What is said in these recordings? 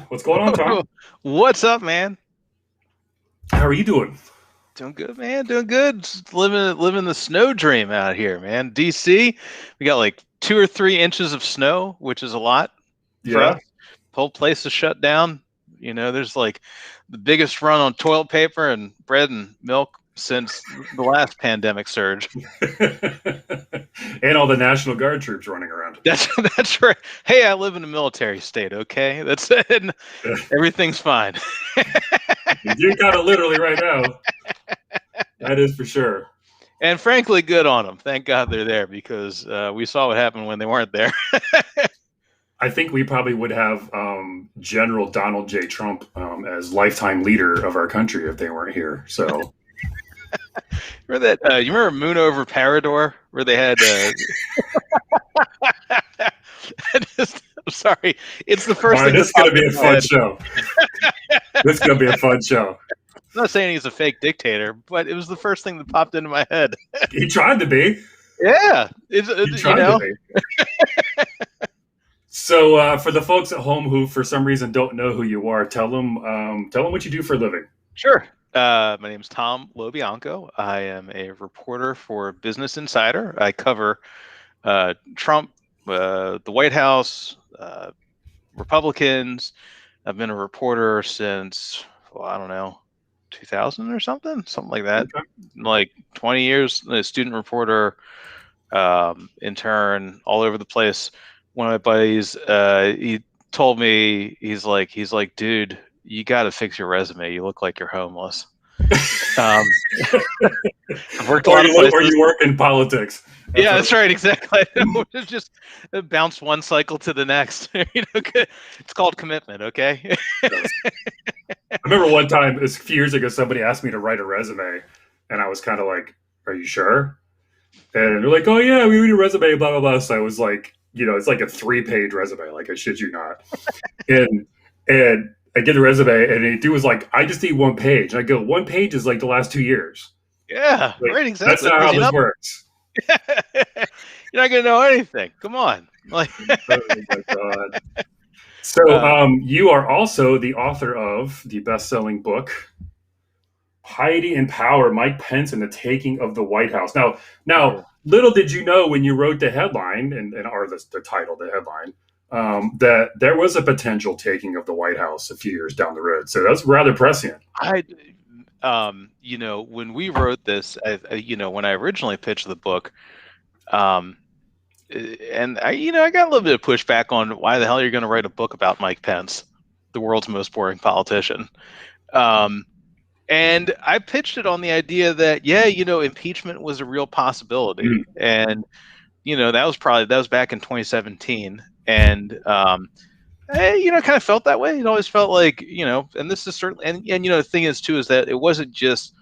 What's going on, Tom? What's up, man? How are you doing? Doing good, man. Doing good. Just living the snow dream out here, man. DC, we got like 2 or 3 inches of snow, which is a lot for us. Yeah. The whole place is shut down. There's like the biggest run on toilet paper and bread and milk since the last pandemic surge. And all the National Guard troops running around. That's that's right. Hey, I live in a military state. Okay, that's it. Everything's fine. You got it literally right now. That is for sure. And frankly, good on them. Thank God they're there because we saw what happened when they weren't there. I think we probably would have General Donald J. Trump as lifetime leader of our country if they weren't here. So, Remember that? You remember Moon Over Parador, where they had? I'm sorry, it's the first all right, thing. this is going to be a fun show. This is going to be a fun show. I'm not saying he's a fake dictator, but it was the first thing that popped into my head. He tried to be. Yeah, He tried to be. So, for the folks at home who, for some reason, don't know who you are, tell them what you do for a living. Sure. My name is Tom Lobianco. I am a reporter for Business Insider. I cover Trump, the White House, Republicans. I've been a reporter since, well, I don't know, 2000 or something like that. Okay. Like 20 years, a student reporter, intern, all over the place. One of my buddies, he told me, he's like, dude, you got to fix your resume. You look like you're homeless. I've worked a lot of places. Or you work in politics. That's right, exactly. It's just bounce one cycle to the next. It's called commitment, okay? I remember one time, a few years ago, somebody asked me to write a resume, and I was kind of like, "Are you sure?" And they're like, "Oh yeah, we read a resume, blah blah blah." So I was like, it's like a 3-page resume, like I shit you not. and I get the resume, and the dude was like, "I just need 1 page." And I go, "1 page is like the last 2 years." Yeah, Like, right, exactly. That's not how this works. You're not gonna know anything. Come on, like. Oh my god. So, you are also the author of the best-selling book, Piety and Power, Mike Pence and the Taking of the White House. Now, little did you know when you wrote the headline or the title, the headline, that there was a potential taking of the White House a few years down the road. So that's rather prescient. When we wrote this, when I originally pitched the book, and I got a little bit of pushback on why the hell you're going to write a book about Mike Pence, the world's most boring politician. And I pitched it on the idea that, impeachment was a real possibility. And, that was back in 2017. And, I kind of felt that way. It always felt like, and this is certainly, and the thing is too, is that it wasn't just,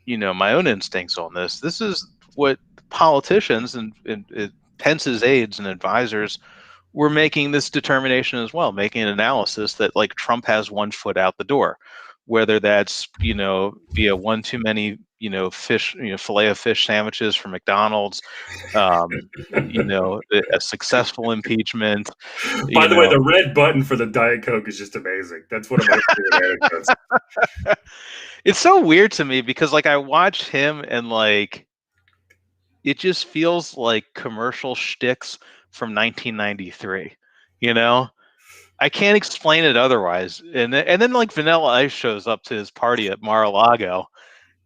my own instincts on this. This is what politicians and Pence's aides and advisors were making this determination as well, making an analysis that like Trump has one foot out the door, whether that's, via one too many, fish, filet of fish sandwiches from McDonald's, a successful impeachment. By the way, the red button for the Diet Coke is just amazing. That's one of my favorite anecdotes. It's so weird to me because like I watched him and like it just feels like commercial shticks from 1993. I can't explain it otherwise. And then like Vanilla Ice shows up to his party at Mar-a-Lago,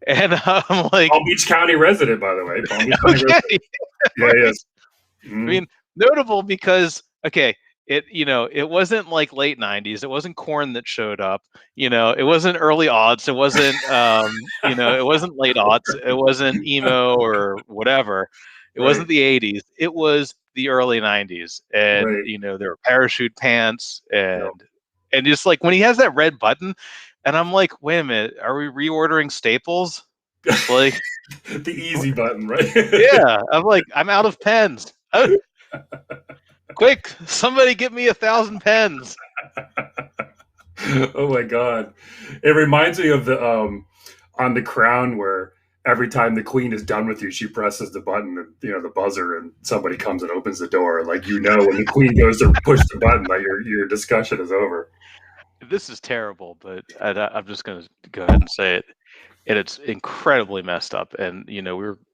and I'm like, Palm Beach County resident, by the way. Palm Beach County resident. Yeah, he is. I mean, notable because it wasn't like late 90s. It wasn't Korn that showed up. It wasn't early aughts. It wasn't it wasn't late aughts. It wasn't emo or whatever. It wasn't the 80s. It was the early 90s. And there were parachute pants and just like when he has that red button, and I'm like, wait a minute, are we reordering Staples? Like the easy button, right? Yeah. I'm like, I'm out of pens. Quick, somebody get me 1,000 pens. Oh my god. It reminds me of the on The Crown where every time the queen is done with you, she presses the button, the buzzer, and somebody comes and opens the door. Like, when the queen goes to push the button, that your discussion is over. This is terrible, but I'm just going to go ahead and say it. And it's incredibly messed up. And we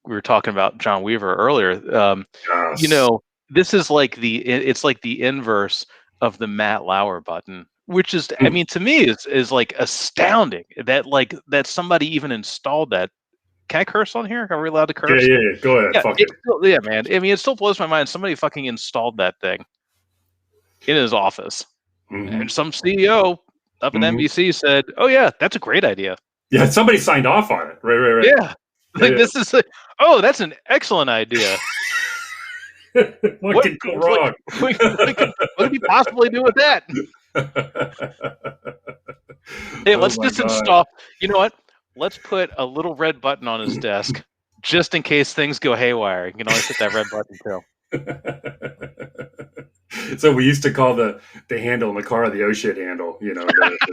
were talking about John Weaver earlier. You Yes. know, this is like it's like the inverse of the Matt Lauer button, which is, I Mm. mean, to me is like astounding that somebody even installed that. Can I curse on here? Are we allowed to Yeah, curse? yeah, yeah. Go ahead. Yeah, Fuck it. yeah, man. I mean, it still blows my mind. Somebody fucking installed that thing in his office, and Hmm. some CEO up at Hmm. NBC said, "Oh yeah, that's a great idea." Yeah, somebody signed off on it. Right, right, right. Yeah, Yeah, like this is oh, that's an excellent idea. yeah. What What could go what wrong? what could you possibly do with that? Hey, Oh let's my just god. install. You know what? Let's put a little red button on his desk just in case things go haywire. You can always hit that red button too. So we used to call the handle in the car the oh shit handle, the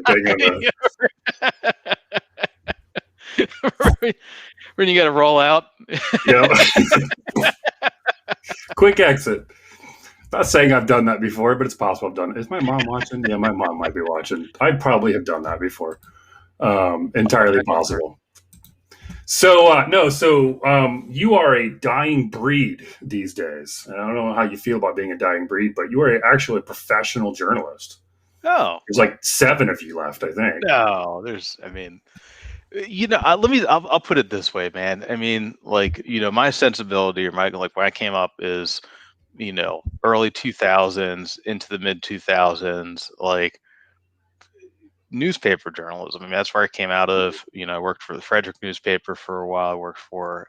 thing on the. When you got to roll out. Yeah. Quick exit. Not saying I've done that before, but it's possible I've done it. Is my mom watching? Yeah, my mom might be watching. I probably have done that before. Entirely possible. So no, so you are a dying breed these days. And I don't know how you feel about being a dying breed, but you are actually a professional journalist. Oh There's like 7 of you left, I think. no, there's. I mean, I'll put it this way, man. I mean, like, my sensibility or my, like, where I came up is, early 2000s into the mid 2000s, like newspaper journalism. I mean, that's where I came out of. I worked for the Frederick newspaper for a while. I worked for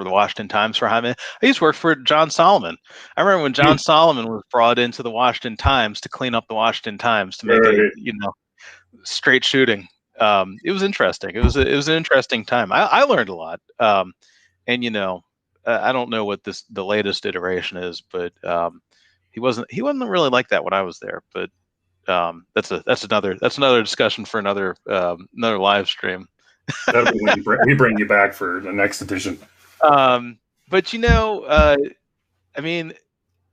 the Washington Times for a minute. I used to work for John Solomon. I remember when Hmm. John Solomon was brought into the Washington Times to clean up the Washington Times to make it, Right. straight shooting. It was interesting. It was an interesting time. I learned a lot. And I don't know what the latest iteration is, but he wasn't really like that when I was there. But that's another discussion for another live stream. That'll be when we bring you back for the next edition. But I mean,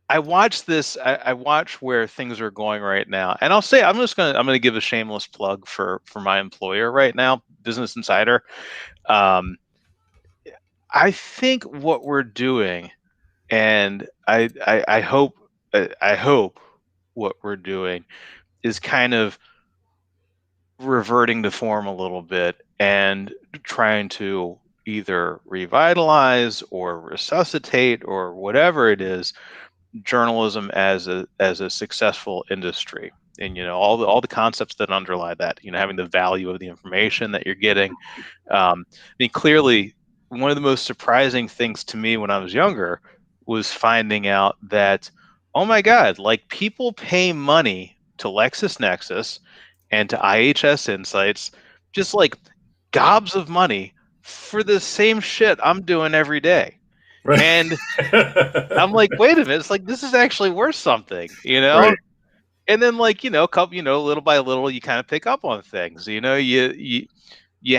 I watch this. I watch where things are going right now, and I'll say I'm gonna give a shameless plug for my employer right now, Business Insider. Um, I think what we're doing, and I hope what we're doing is kind of reverting to form a little bit and trying to either revitalize or resuscitate or whatever it is journalism as a successful industry. And all the concepts that underlie that, having the value of the information that you're getting. I mean, clearly one of the most surprising things to me when I was younger was finding out that, oh my god, like, people pay money to LexisNexis and to IHS Insights, just like gobs of money for the same shit I'm doing every day. Right. And I'm like, wait a minute, it's like this is actually worth something, Right. And then, like, couple, little by little, you kind of pick up on things. You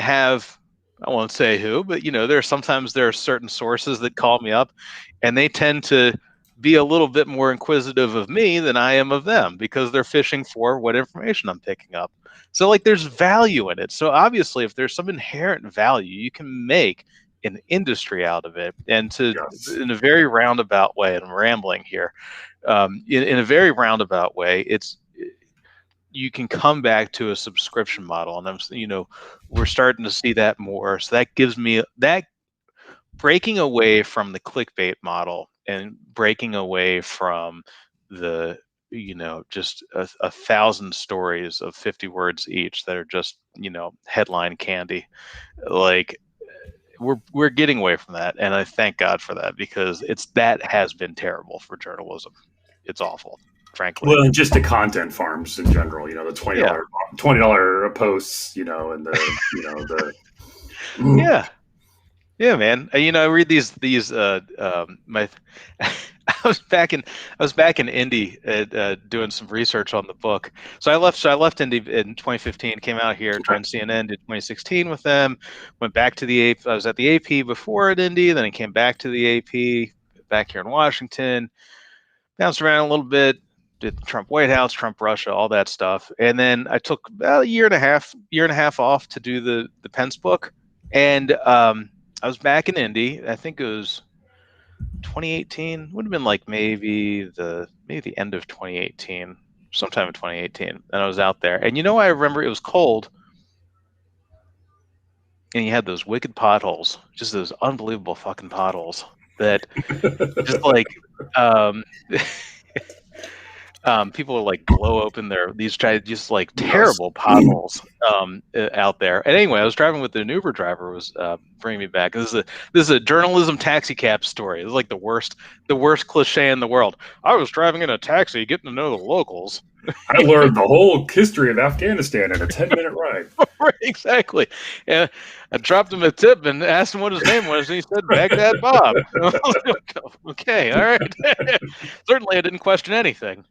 have, I won't say who, but there are certain sources that call me up, and they tend to be a little bit more inquisitive of me than I am of them because they're fishing for what information I'm picking up. So, like, there's value in it. So obviously, if there's some inherent value, you can make an industry out of it. And Yes. in a very roundabout way, and I'm rambling here, in a very roundabout way, you can come back to a subscription model, and we're starting to see that more. So that gives me that, breaking away from the clickbait model and breaking away from the just a thousand stories of 50 words each that are just headline candy. Like, we're getting away from that, and I thank God for that, because that has been terrible for journalism. It's awful, frankly. Well, and just the content farms in general, the Yeah, $20 posts, and the yeah. Yeah, man. I read these my I was back in Indy doing some research on the book. So I left Indy in 2015, came out here, joined CNN, did 2016 with them, went back to the AP. I was at the AP before at Indy, then I came back to the AP, back here in Washington, bounced around a little bit, did the Trump White House, Trump Russia, all that stuff, and then I took about a year and a half off to do the Pence book, and I was back in Indy. I think it was 2018, would have been like maybe the end of 2018, sometime in 2018, and I was out there, and I remember it was cold, and you had those wicked potholes, just those unbelievable fucking potholes that just like um people will like blow open these just like Yes. terrible potholes out there. And anyway, I was driving with an Uber driver was bringing me back. This is a journalism taxi cab story. It's like the worst cliche in the world. I was driving in a taxi, getting to know the locals. I learned the whole history of Afghanistan in a 10-minute ride. Right, exactly. And I dropped him a tip and asked him what his name was, and he said Baghdad Bob. Okay, all right. Certainly, I didn't question anything.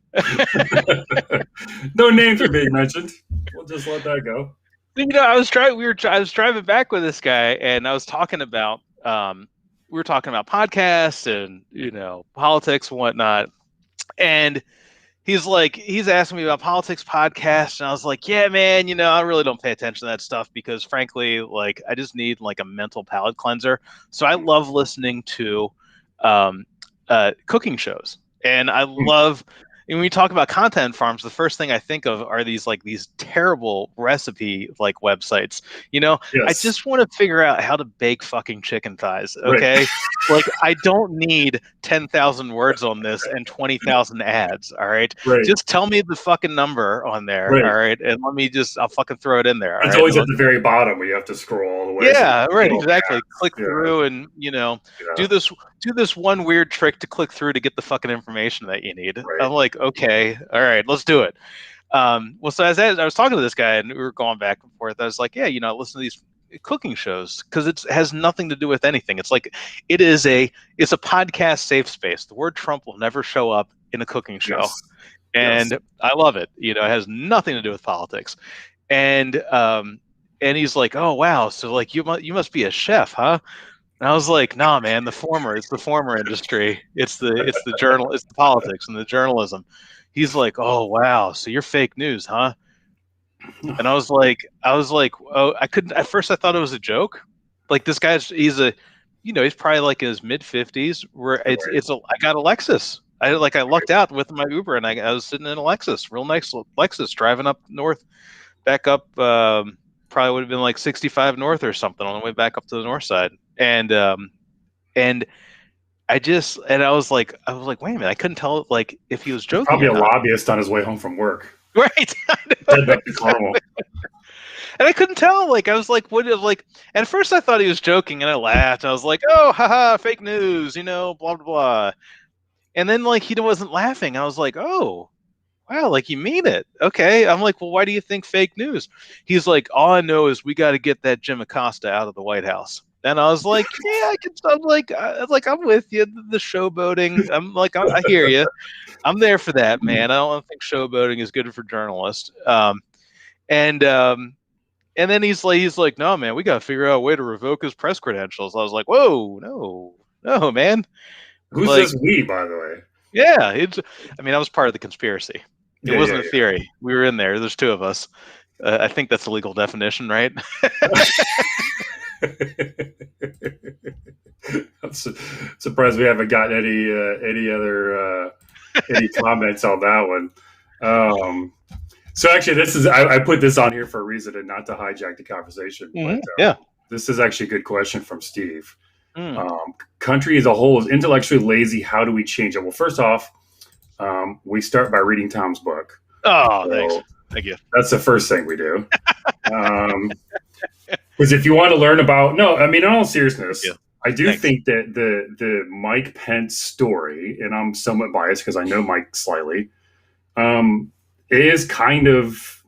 No names are being mentioned. We'll just let that go. I was driving back with this guy, and I was talking about we were talking about podcasts and politics and whatnot, and he's asking me about politics podcasts, and I was like, yeah, man, I really don't pay attention to that stuff because frankly, like, I just need like a mental palate cleanser. So I love listening to cooking shows, and I love. And when we talk about content farms, the first thing I think of are these terrible recipe like websites. I Yes. just want to figure out how to bake fucking chicken thighs. Right. Okay, like I don't need 10,000 words on this and 20,000 ads. All right, Right. just tell me the fucking number on there. Right. All right, and I'll fucking throw it in there. All It's right. always at the very bottom where you have to scroll all the way. Yeah, right, So exactly. Click yeah. through and do Yeah. this one weird trick to click through to get the fucking information that you need. Right. I'm like, okay, all right, let's do it. Well, so as I was talking to this guy and we were going back and forth, I was like, yeah, I listen to these cooking shows because it has nothing to do with anything. It's like it's a podcast safe space. The word Trump will never show up in a cooking show, Yes. and I love it. It has nothing to do with politics, and he's like, oh wow, so like you must be a chef, huh? And I was like, nah, man, it's the former industry. It's the politics and the journalism. He's like, oh wow, so you're fake news, huh? And I was like, oh, I couldn't at first. I thought it was a joke. Like this he's probably like in his mid-50s. Where I got a Lexus. I lucked out with my Uber, and I was sitting in a Lexus, real nice Lexus, driving up north, back up. Probably would have been like 65 north or something on the way back up to the north side, and I was like, wait a minute, I couldn't tell like if he was joking. Probably or a not. lobbyist on his way home from work. Right. And I couldn't tell. Like I was like, what? Like at first I thought he was joking, and I laughed. I was like, oh, haha, fake news, blah blah blah. And then like he wasn't laughing. I was like, oh, wow, like you mean it. Okay. I'm like, well, why do you think fake news? He's like, all I know is we got to get that Jim Acosta out of the White House. And I was like, yeah, I'm like, I'm with you. The showboating. I'm like, I hear you. I'm there for that, man. I don't think showboating is good for journalists. And then he's like, no, man, we got to figure out a way to revoke his press credentials. I was like, whoa, no, man. Who's this we, by the way? Yeah, I was part of the conspiracy. It wasn't a theory. We were in there. There's two of us. I think that's a legal definition, right? I'm surprised we haven't gotten any other any comments on that one. So actually, this is I put this on here for a reason and not to hijack the conversation. Mm-hmm. But this is actually a good question from Steve. Mm. Country as a whole is intellectually lazy. How do we change it? Well, first off, we start by reading Tom's book. Oh, thanks. Thank you. That's the first thing we do. Because if you want to learn about, in all seriousness, I do think that the Mike Pence story, and I'm somewhat biased because I know Mike slightly, is kind of,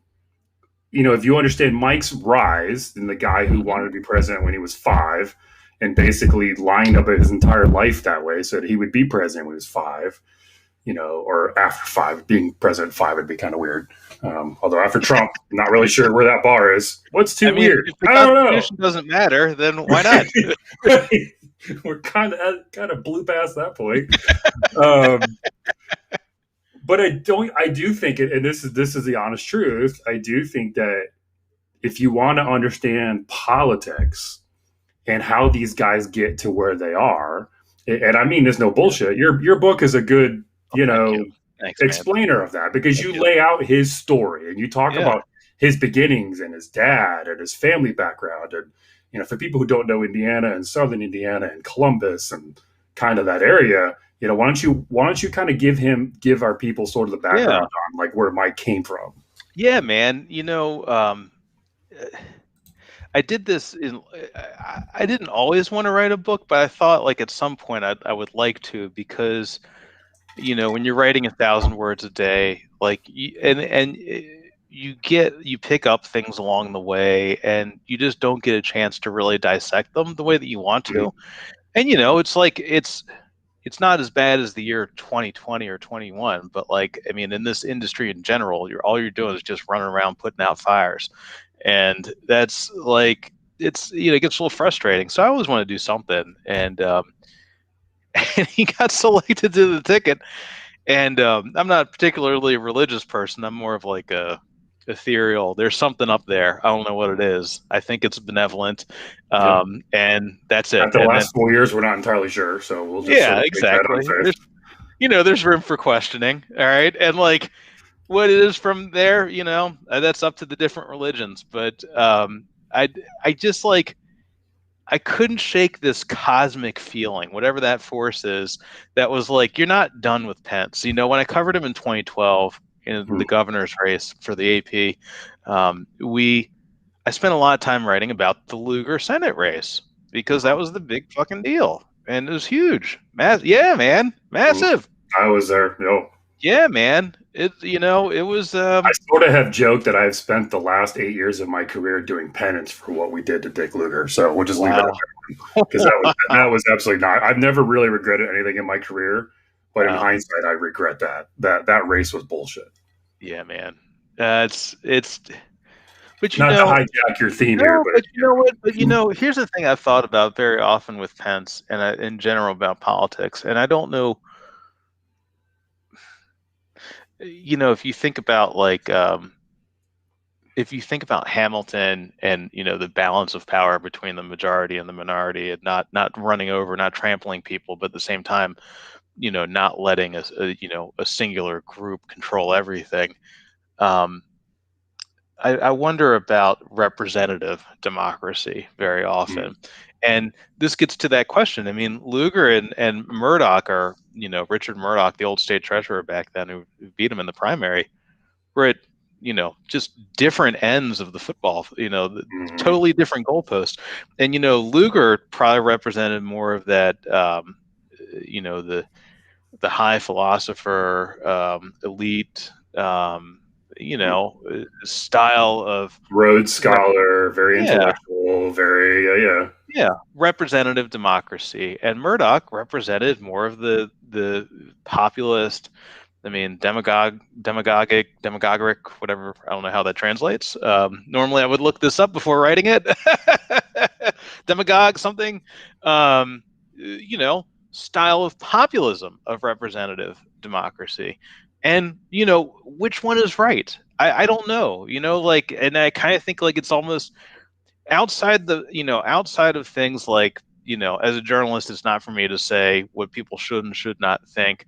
if you understand Mike's rise and the guy who wanted to be president when he was 5, and basically lined up his entire life that way so that he would be president when he was 5, or after 5. Being president 5 would be kind of weird. Although after Trump, I'm not really sure where that bar is. What's I too mean, weird? if the I don't know. Constitution doesn't matter, then why not? We're kind of blew past that point. Um, but I do think it, and this is the honest truth. I do think that if you want to understand politics and how these guys get to where they are, and I mean, there's no bullshit. Your book is a good, Oh, thank you. Thanks, man. explainer of that, because Thank you you. lay out his story and you talk Yeah. about his beginnings and his dad and his family background. And, for people who don't know Indiana and Southern Indiana and Columbus and kind of that area, why don't you kind of give our people sort of the Yeah. background on like where Mike came from? Yeah, man. I did this I didn't always want to write a book, but I thought like at some point I would like to, because when you're writing 1,000 words a day, like you pick up things along the way, and you just don't get a chance to really dissect them the way that you want Mhm. to. And it's like it's not as bad as the year 2020 or 21, but like, I mean, in this industry in general, all you're doing is just running around putting out fires. And that's like, it gets a little frustrating. So I always want to do something. And, and he got selected to the ticket. And I'm not particularly a religious person. I'm more of like a ethereal. There's something up there. I don't know what it is. I think it's benevolent. Yep. And that's it. After the And then, last 4 years, we're not entirely sure, so we'll just sort yeah, of take that on exactly. faith. There's room for questioning. All right. And like, what it is from there, that's up to the different religions. But I just like, I couldn't shake this cosmic feeling, whatever that force is, that was like, you're not done with Pence. When I covered him in 2012 in Hmm. the governor's race for the AP, I spent a lot of time writing about the Lugar Senate race, because that was the big fucking deal. And it was huge. Yeah, man. Hmm. Massive. I was there. Yeah, man. It was I sort of have joked that I've spent the last 8 years of my career doing penance for what we did to Dick Lugar. So we'll just leave that wow. there, because that was absolutely not. I've never really regretted anything in my career, but in Wow. hindsight, I regret that race was bullshit. Yeah, man. It's but Not to hijack your theme here, no, but but you know what? But here's the thing I've thought about very often with Pence, and in general about politics. And I don't know, if you think about like if you think about Hamilton and the balance of power between the majority and the minority, and not running over, not trampling people, but at the same time, not letting a singular group control everything. Um, I wonder about representative democracy very mm, often. And this gets to that question. I mean, Lugar and Murdoch are, Richard Murdoch, the old state treasurer back then, who beat him in the primary, were at, just different ends of the football, mhm, totally different goalposts. And, Lugar probably represented more of that, the high philosopher, elite, mhm. style of Rhodes rep- Scholar, very yeah, intellectual, very yeah. yeah, representative democracy. And Murdoch represented more of the populist. I mean, demagogic, whatever. I don't know how that translates. Normally, I would look this up before writing it. Demagogue, something, style of populism of representative democracy. And, which one is right? I don't know, like, and I kind of think like it's almost outside of things like, as a journalist, it's not for me to say what people should and should not think.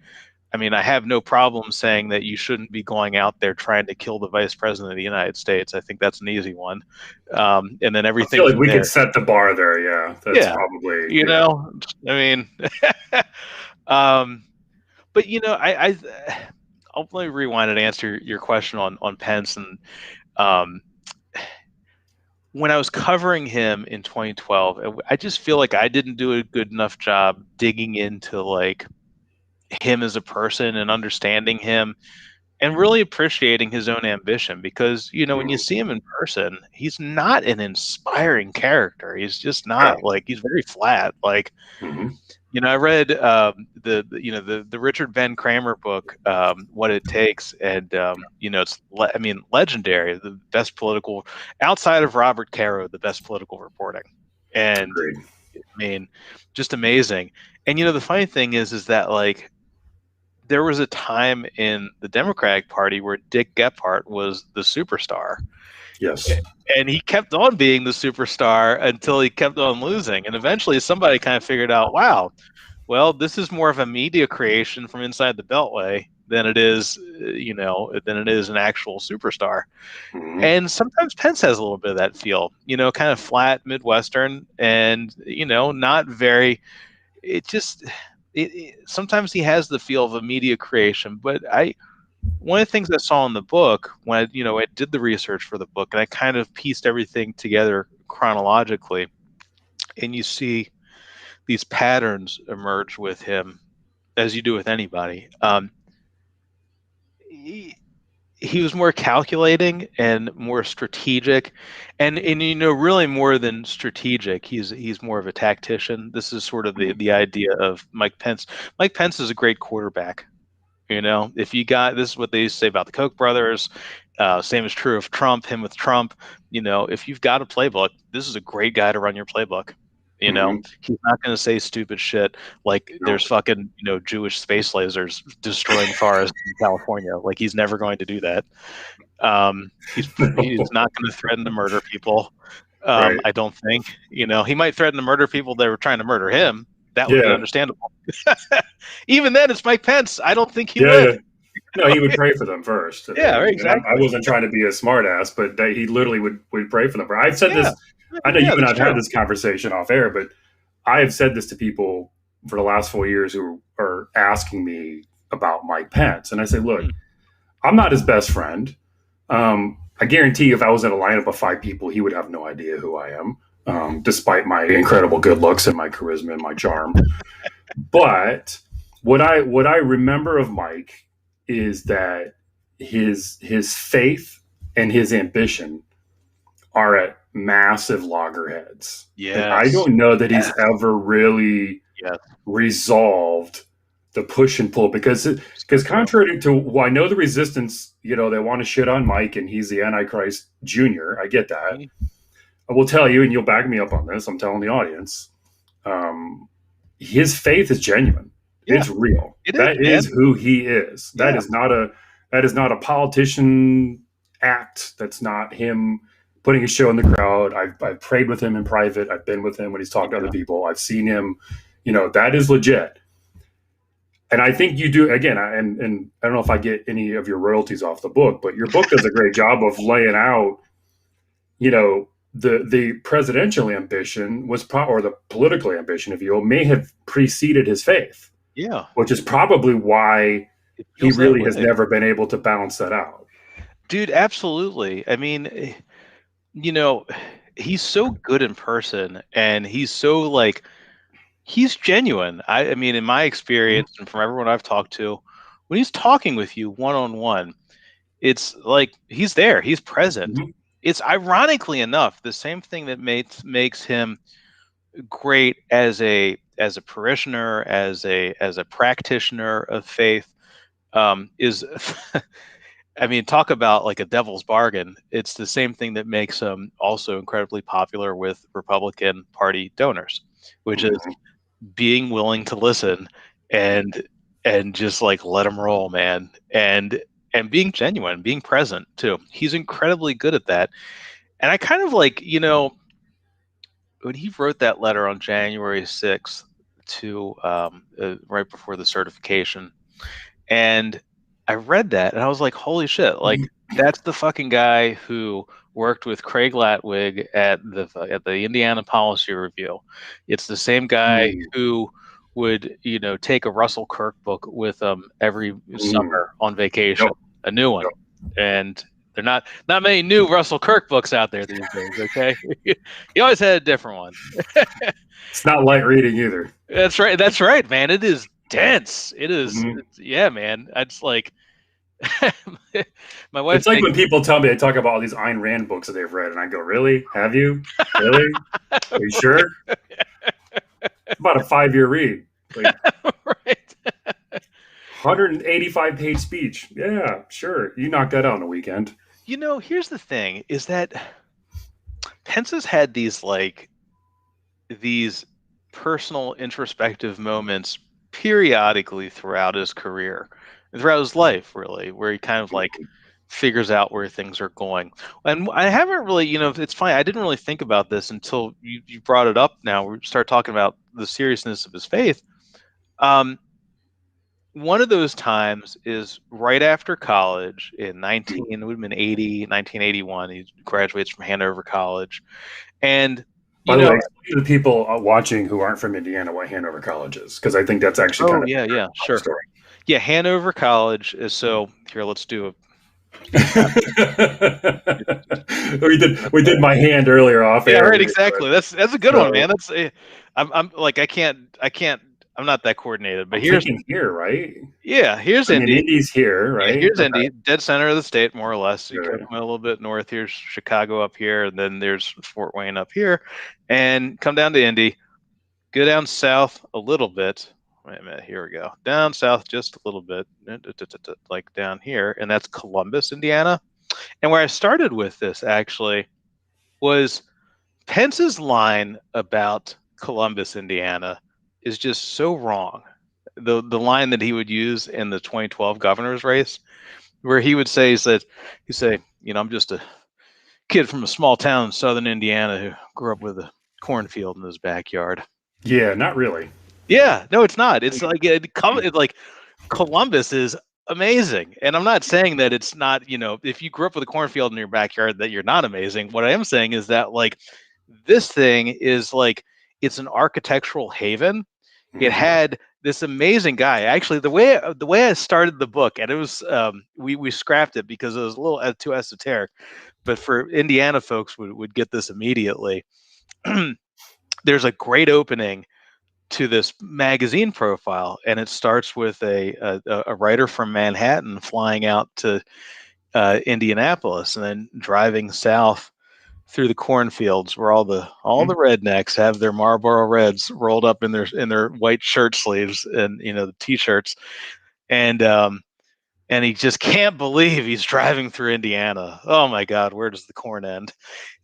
I mean, I have no problem saying that you shouldn't be going out there trying to kill the vice president of the United States. I think that's an easy one. And then I feel everything like from we could there. set the bar there. Yeah, that's Yeah. probably You yeah. know, I mean, um, but I'll let me rewind and answer your question on Pence. And um, when I was covering him in 2012, I just feel like I didn't do a good enough job digging into like him as a person and understanding him. and really appreciating his own ambition, because when you Mm-hmm. see him in person, he's not an inspiring character. He's just Yeah. not. Like, he's very flat. Like, Mm-hmm. I read the Richard Ben Kramer book, What It Takes, and legendary. The best political, outside of Robert Caro, the best political reporting, and Agreed. I mean, just amazing. And the funny thing is that, like, there was a time in the Democratic Party where Dick Gephardt was the superstar, Yes. and he kept on being the superstar until he kept on losing. And eventually somebody kind of figured out, wow, well, this is more of a media creation from inside the Beltway than it is, than it is an actual superstar. Mm-hmm. And sometimes Pence has a little bit of that feel, kind of flat Midwestern, and, not very, it just, sometimes he has the feel of a media creation. But one of the things I saw in the book when I did the research for the book, and I kind of pieced everything together chronologically, and you see these patterns emerge with him, as you do with anybody. He, he was more calculating and more strategic, and really more than strategic. He's more of a tactician. This is sort of the idea of Mike Pence. Mike Pence is a great quarterback. If you got, this is what they used to say about the Koch brothers. Same is true of Trump, him with Trump. If you've got a playbook, this is a great guy to run your playbook. Mm-hmm. He's not going to say stupid shit like No. there's fucking, Jewish space lasers destroying forests in California. Like, he's never going to do that. He's No. not going to threaten to murder people. Right. I don't think. He might threaten to murder people that were trying to murder him. That would be Yeah. understandable. Even then, it's Mike Pence. I don't think he Yeah. Yeah. would. No, he would pray for them first. Yeah, And I exactly. wasn't trying to be a smartass, but he literally would pray for them. I've said Yeah, this. I know you yeah, and that's I've had true. this conversation off air, but I have said this to people for the last 4 years who are asking me about Mike Pence, and I say, look, Hmm. I'm not his best friend. I guarantee you, if I was in a lineup of 5 people, he would have no idea who I am, despite my incredible good looks and my charisma and my charm. But what I remember of Mike is that his faith and his ambition are at massive loggerheads. And I Yes. don't know that he's Yes. ever really Yes. resolved the push and pull So because true. contrary to, well, I know the resistance, they want to shit on Mike and he's the Antichrist Junior. I get that. Mhm. I will tell you, and you'll back me up on this. I'm telling the audience. His faith is genuine. Yeah, It's real. it is, That man. is who he is. Yeah. That is not a politician act. That's not him putting a show in the crowd. I've prayed with him in private. I've been with him when he's talked to other Yeah. people. I've seen him. That is legit. And I think you do again. And I don't know if I get any of your royalties off the book, but your book does a great job of laying out, the presidential ambition or the political ambition, if you will, may have preceded his faith, Yeah. which is probably why It he feels that really has way. never been able to balance that out. Dude, absolutely. I mean, you know, he's so good in person, and he's so, like, he's genuine. I mean, in my Mhm. experience and from everyone I've talked to, when he's talking with you one on one, it's like he's there, he's present. Mhm. It's, ironically enough, the same thing that makes him great as a parishioner, as a practitioner of faith, is I mean, talk about like a devil's bargain. It's the same thing that makes him also incredibly popular with Republican Party donors, which is Mhm. being willing to listen and just like let him roll, man, and being genuine, being present too. He's incredibly good at that. And I kind of like, when he wrote that letter on January 6th to right before the certification, and I read that and I was like, holy shit, like, that's the fucking guy who worked with Craig Latwig at the Indiana Policy Review. It's the same guy Mhm. who would, take a Russell Kirk book with them every Mhm. summer on Yep. vacation, a new one. Yep. And they're not many new Russell Kirk books out there these days, okay? He always had a different one. It's not light reading either. That's right. That's right, man. It is dense. It is. Mhm. Yeah, man. It's like, My It's wife's like taking. when people tell me they talk about all these Ayn Rand books that they've read, and I go, "Really? Have you? Really? Are you sure?" It's about a 5 year read, like Right. 185-page speech. Yeah, sure. You knocked that out in a weekend. Here's the thing: is that Pence has had these personal introspective moments periodically throughout his career and throughout his life, really, where he kind of like figures out where things are going. And I haven't really, it's funny, I didn't really think about this until you brought it up. Now we start talking about the seriousness of his faith. um, One of those times is right after college in 19 it would have been 1981. He graduates from Hanover College. And By you the way, know explain to the people watching who aren't from Indiana what Hanover College is, because I think that's actually oh kind of yeah, yeah, a sure. story. Yeah, Hanover College is, so here, let's do a we did my hand earlier off yeah, air. right, exactly. That's a good one, So man. I'm like, I can't, I'm not that coordinated, but I'm here's, thinking here, right? yeah, here's I mean, Indy. Indy's here, Yeah, right? here's Okay, Indy, dead center of the state, more or less. You go good. a little bit north, here's Chicago up here, and then there's Fort Wayne up here, and come down to Indy, go down south a little bit. Wait a minute, here we go. Down south just a little bit, like down here, and that's Columbus, Indiana. And where I started with this actually was Pence's line about Columbus, Indiana is just so wrong. The line that he would use in the 2012 governor's race, where he would say is that he'd say, I'm just a kid from a small town in southern Indiana who grew up with a cornfield in his backyard. Yeah, not really. Yeah, no, it's not. It's like like Columbus is amazing. And I'm not saying that it's not, if you grew up with a cornfield in your backyard, that you're not amazing. What I am saying is that, like, this thing is like, it's an architectural haven. It Mhm. had this amazing guy. Actually, the way I started the book, and it was, we scrapped it because it was a little too esoteric, but for Indiana folks would get this immediately. There's a great opening to this magazine profile, and it starts with a writer from Manhattan flying out to Indianapolis and then driving south through the cornfields where all the rednecks have their Marlboro Reds rolled up in their white shirt sleeves and the t-shirts, and and he just can't believe he's driving through Indiana. Oh my God, where does the corn end?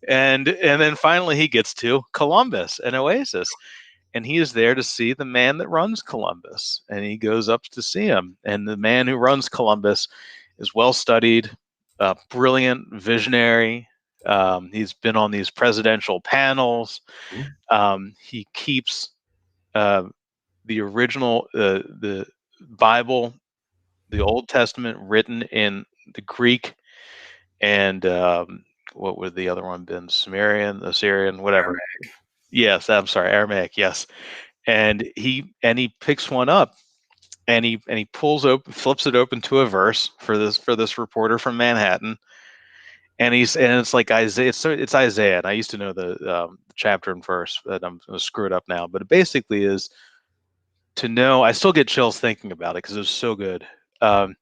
And then finally he gets to Columbus, an oasis, and he is there to see the man that runs Columbus. And he goes up to see him. And the man who runs Columbus is well studied, brilliant, visionary. He's been on these presidential panels. Mhm. He keeps uh, the original, the Bible, the Old Testament, written in the Greek and what would the other one been? Sumerian, Assyrian, whatever. Yes, I'm sorry, Aramaic. Yes, and he picks one up, and he flips it open to a verse for this reporter from Manhattan, and it's like Isaiah. It's Isaiah. And I used to know the chapter and verse, but I'm going to screw it up now. But it basically is to know. I still get chills thinking about it because it was so good. Um,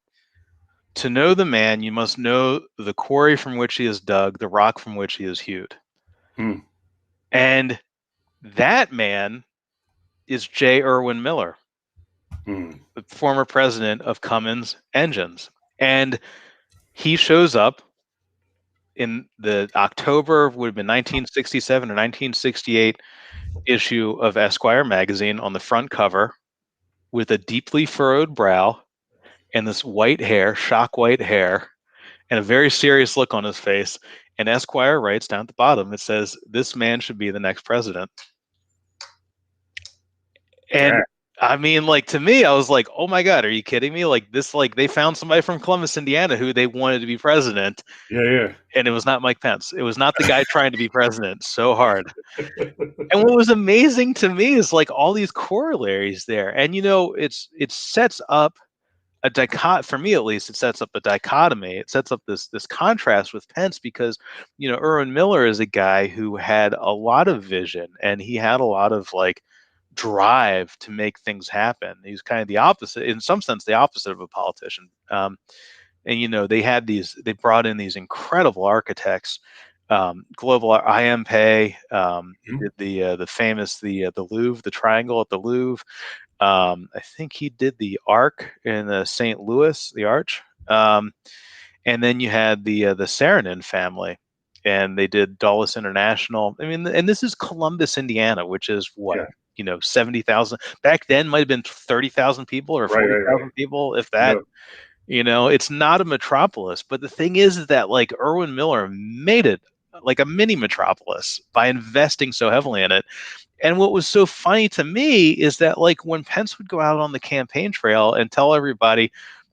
to know the man, you must know the quarry from which he is dug, the rock from which he is hewed, Hmm. and that man is J. Irwin Miller, Hmm. the former president of Cummins Engines. And he shows up in the October, would have been 1967 or 1968 issue of Esquire magazine, on the front cover with a deeply furrowed brow and this white hair, shock white hair, and a very serious look on his face. And Esquire writes down at the bottom, it says, "This man should be the next president." And Dang. I mean, like, to me, I was like, oh my God, are you kidding me? Like, this, like, they found somebody from Columbus, Indiana who they wanted to be president, Yeah, and it was not Mike Pence. It was not the guy trying to be president so hard. yeah. And what was amazing to me is like all these corollaries there. And it sets up a dichot for me, at least. It sets up a dichotomy. It sets up this contrast with Pence, because Irwin Miller is a guy who had a lot of vision, and he had a lot of like drive to make things happen. He's kind of the opposite, in some sense, the opposite of a politician. and they brought in these incredible architects. Global IM Pei, he Mhm. did the famous the Louvre, the triangle at the Louvre. I think he did the Arc in St. Louis, the Arch. And then you had the Saarinen family, and they did Dulles International. I mean, and this is Columbus, Indiana, which is what, Yeah. 70,000 back then, might have been 30,000 people or Right. forty Right. Right. thousand people, if that. Yep. It's not a metropolis, but the thing is that like Irwin Miller made it like a mini metropolis by investing so heavily in it. And what was so funny to me is that like when Pence would go out on the campaign trail and tell everybody,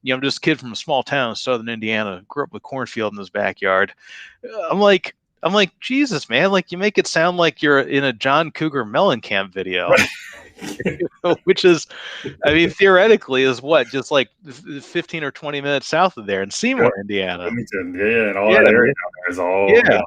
I'm just a kid from a small town in southern Indiana, grew up with cornfield in his backyard. I'm like, Jesus, man, like you make it sound like you're in a John Cougar Mellencamp video, Right. which is, I mean, theoretically is what, just like 15 or 20 minutes south of there in Yep. Seymour, Indiana. Wilmington. Yeah, and all Yeah, that area down there is all. yeah. Yeah.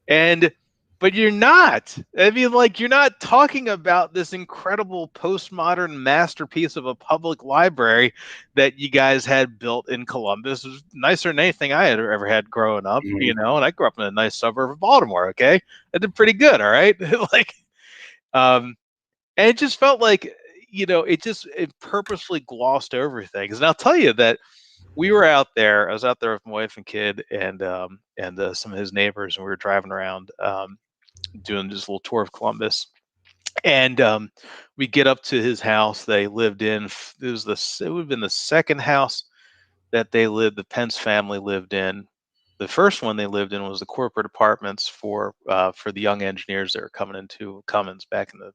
And but you're not. I mean, like you're not talking about this incredible postmodern masterpiece of a public library that you guys had built in Columbus. It was nicer than anything I had ever had growing up, Mhm. and I grew up in a nice suburb of Baltimore, okay? I did pretty good, all right? Like um and it just felt like it purposely glossed over things. And I'll tell you that we were out there. I was out there with my wife and kid, and some of his neighbors, and we were driving around, doing this little tour of Columbus. And we get up to his house they lived in. It would have been the second house that the Pence family lived in. The first one they lived in was the corporate apartments for the young engineers that were coming into Cummins back in the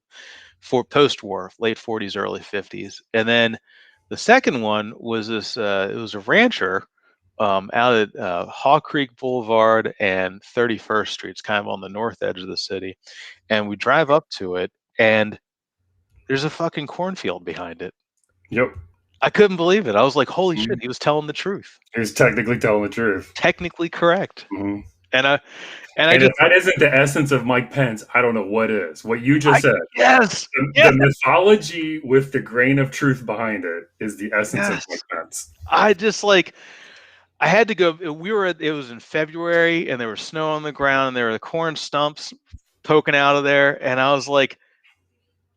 post-war, late 40s, early 50s. And then the second one was it was a rancher out at Haw Creek Boulevard and 31st Street. It's kind of on the north edge of the city. And we drive up to it, and there's a fucking cornfield behind it. Yep. I couldn't believe it. I was like, holy shit, Mhm. he was telling the truth. He's technically telling the truth. Technically correct. Mhm. And I And if just, that isn't the essence of Mike Pence, I don't know what is. What you I, just said, yes, the yes, mythology with the grain of truth behind it is the essence of yes. Mike Pence. I just like, I had to go. It was in February, and there was snow on the ground, and there were the corn stumps poking out of there. And I was like,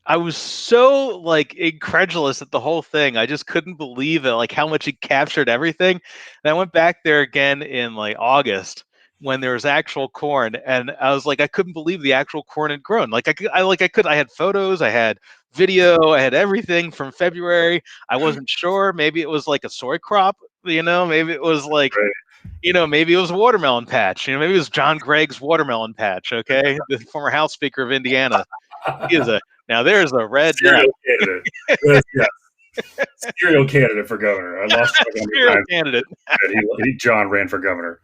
I was so like incredulous at the whole thing. I just couldn't believe it, like how much it captured everything. And I went back there again in like August when there was actual corn, and I was like, I couldn't believe the actual corn had grown. Like I had photos, I had video, I had everything from February. I wasn't sure. Maybe it was like a soy crop, maybe it was like, Right. maybe it was a watermelon patch. Maybe it was John Gregg's watermelon patch. Okay, the former House Speaker of Indiana. He is now there's a redneck. Serial candidate. Yes. Serial candidate for governor. I lost track of how many Serial times candidate. John ran for governor.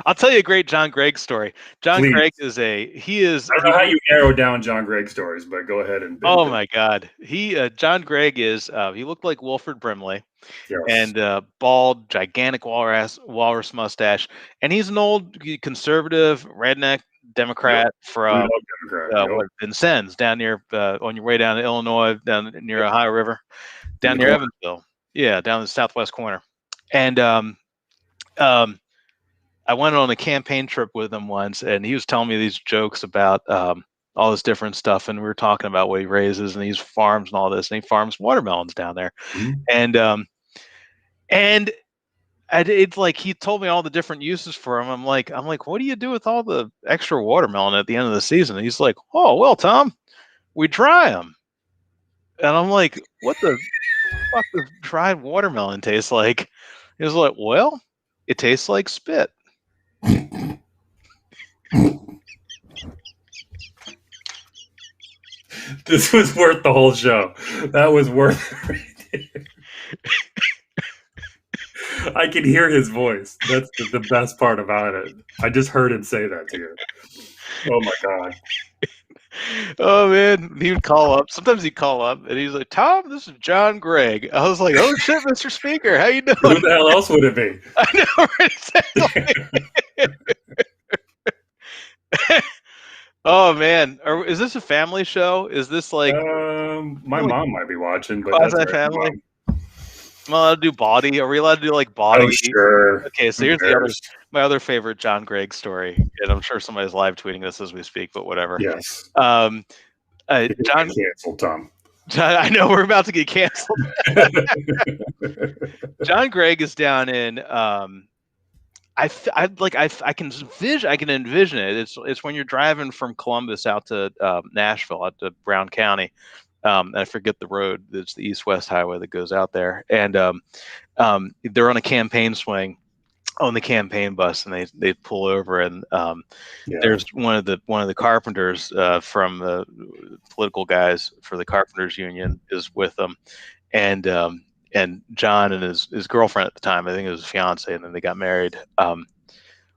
I'll tell you a great John Gregg story. John Please. Gregg is I don't know how you narrow down John Gregg stories, but go ahead oh my God. John Gregg he looked like Wilford Brimley, yes. and bald, gigantic walrus mustache. And he's an old conservative redneck Yep. Democrat Blue from Dog Democrat. Yep. Vincennes, down near on your way down to Illinois, down near Ohio River, In down the near corner. Evansville. Yeah, down the southwest corner. And um, I went on a campaign trip with him once, and he was telling me these jokes about all this different stuff, and we were talking about what he raises and these farms and all this, and he farms watermelons down there, Mhm. and and it's like he told me all the different uses for them. I'm like, what do you do with all the extra watermelon at the end of the season? And he's like, oh well, Tom, we dry them, and I'm like, what the fuck does dried watermelon taste like? He was like, well, it tastes like spit. This was worth the whole show. That was worth it. I can hear his voice. That's the best part about it. I just heard him say that to you. Oh my God. Oh man, he would call up. Sometimes he'd call up, and he's like, "Tom, this is John Gregg." I was like, "Oh shit, Mr. Speaker, how you Who doing?" the hell else would it be? I know, right? Exactly. Oh man, is this a family show? Is this like My like mom might be watching, but that's quasi all right. family? I'm allowed to do body. Are we allowed to do like Oh, body? sure. Okay, so Who here's the other, cares? my other favorite John Gregg story, and I'm sure somebody's live tweeting this as we speak, but whatever. Yes. Um, It can John, get canceled, Tom. I know we're about to get canceled. John Gregg is down in I can envision it. It's when you're driving from Columbus out to Nashville, out to Brown County. I forget the road. It's the East-West Highway that goes out there, and they're on a campaign swing on the campaign bus, and they pull over, and Yeah. there's one of the carpenters from the political guys for the carpenters union is with them, and John and his girlfriend at the time, I think it was his fiance, and then they got married.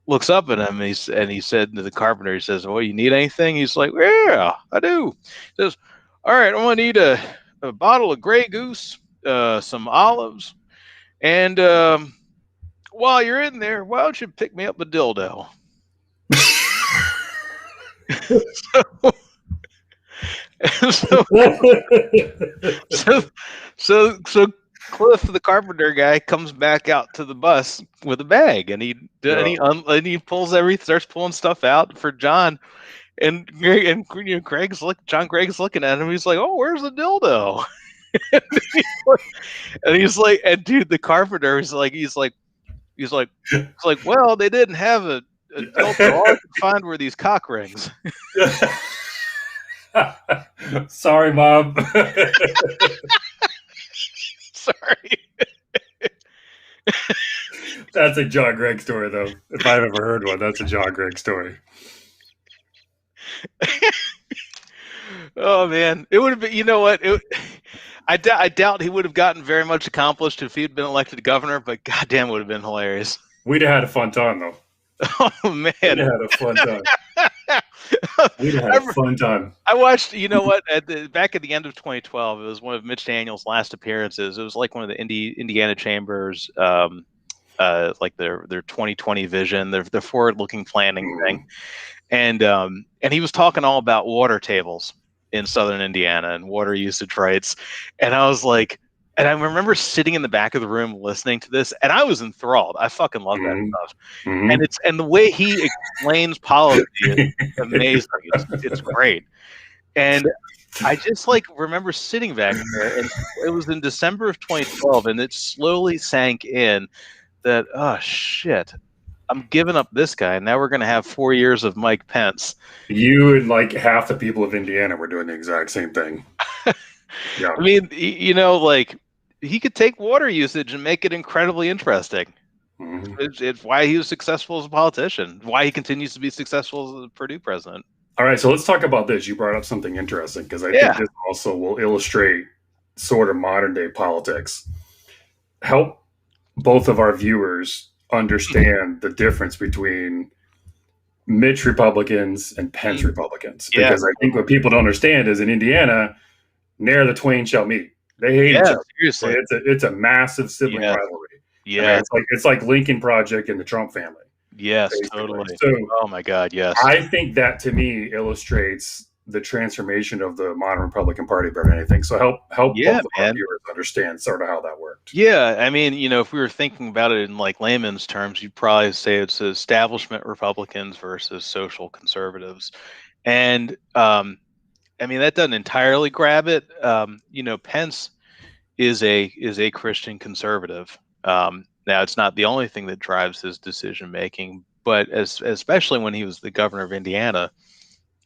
Looks up at him, and he said to the carpenter, he says, "Well, you need anything?" He's like, "Yeah, I do." He says, "All right, I'm gonna need a bottle of Grey Goose, some olives, and while you're in there, why don't you pick me up a dildo?" so, so, so Cliff, the carpenter guy, comes back out to the bus with a bag, and he starts pulling stuff out for John, and John Gregg's looking at him. He's like, "Oh, where's the dildo?" and he's like, and dude, the carpenter is like, well, they didn't have a dildo. All I could find were these cock rings. Sorry, Mom. Sorry. That's a John Gregg story, though. If I've ever heard one, that's a John Gregg story. Oh man, it would have been. You know what? I doubt he would have gotten very much accomplished if he'd been elected governor. But goddamn, it would have been hilarious. We'd have had a fun time, though. Oh man, We'd have had a fun time. We'd have had a fun time. I watched. You know what? Back at the end of 2012, it was one of Mitch Daniels' last appearances. It was like one of the Indiana Chambers, like their 2020 vision, their forward-looking planning thing. And he was talking all about water tables in southern Indiana and water usage rights. And I was like, and I remember sitting in the back of the room listening to this, and I was enthralled. I fucking love that stuff. And the way he explains policy is amazing. It's great. And I just like remember sitting back there, and it was in December of 2012, and it slowly sank in that, oh shit, I'm giving up this guy. Now we're going to have 4 years of Mike Pence. You and like half the people of Indiana were doing the exact same thing. Yeah. I mean, like he could take water usage and make it incredibly interesting. It's why he was successful as a politician, why he continues to be successful as a Purdue president. All right, so let's talk about this. You brought up something interesting because I think this also will illustrate sort of modern day politics. Help both of our viewers understand the difference between Mitch Republicans and Pence Republicans. Because I think what people don't understand is in Indiana, ne'er the twain shall meet. They hate each other. Seriously. It's a massive sibling rivalry. Yeah, it's like Lincoln Project and the Trump family. Yes, basically. Totally. So, oh my God, yes. I think that to me illustrates the transformation of the modern Republican Party better than anything. So help both of our viewers understand sort of how that worked. Yeah, I mean, if we were thinking about it in like layman's terms, you'd probably say it's establishment Republicans versus social conservatives, and I mean that doesn't entirely grab it. Pence is a Christian conservative. Now, it's not the only thing that drives his decision making, but especially when he was the governor of Indiana,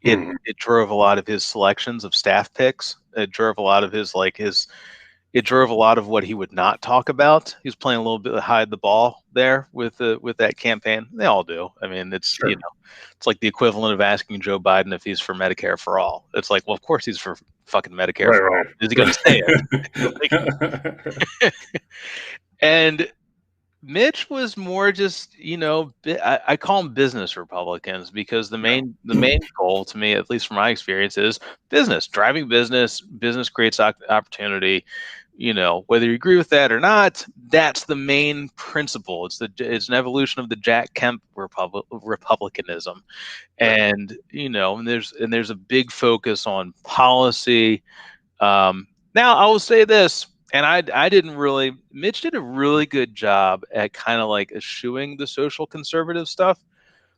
it drove a lot of his selections of staff picks. It drove a lot of it drove a lot of what he would not talk about. He was playing a little bit of hide the ball there with that campaign. They all do. I mean, it's it's like the equivalent of asking Joe Biden if he's for Medicare for all. It's like, well, of course he's for fucking Medicare for all. Is he going to say it? And Mitch was more just, I call them business Republicans because the main goal to me, at least from my experience, is business. Driving business creates opportunity. Whether you agree with that or not, that's the main principle. It's an evolution of the Jack Kemp republicanism, and there's a big focus on policy. Now I will say this. And I didn't really. Mitch did a really good job at kind of like eschewing the social conservative stuff,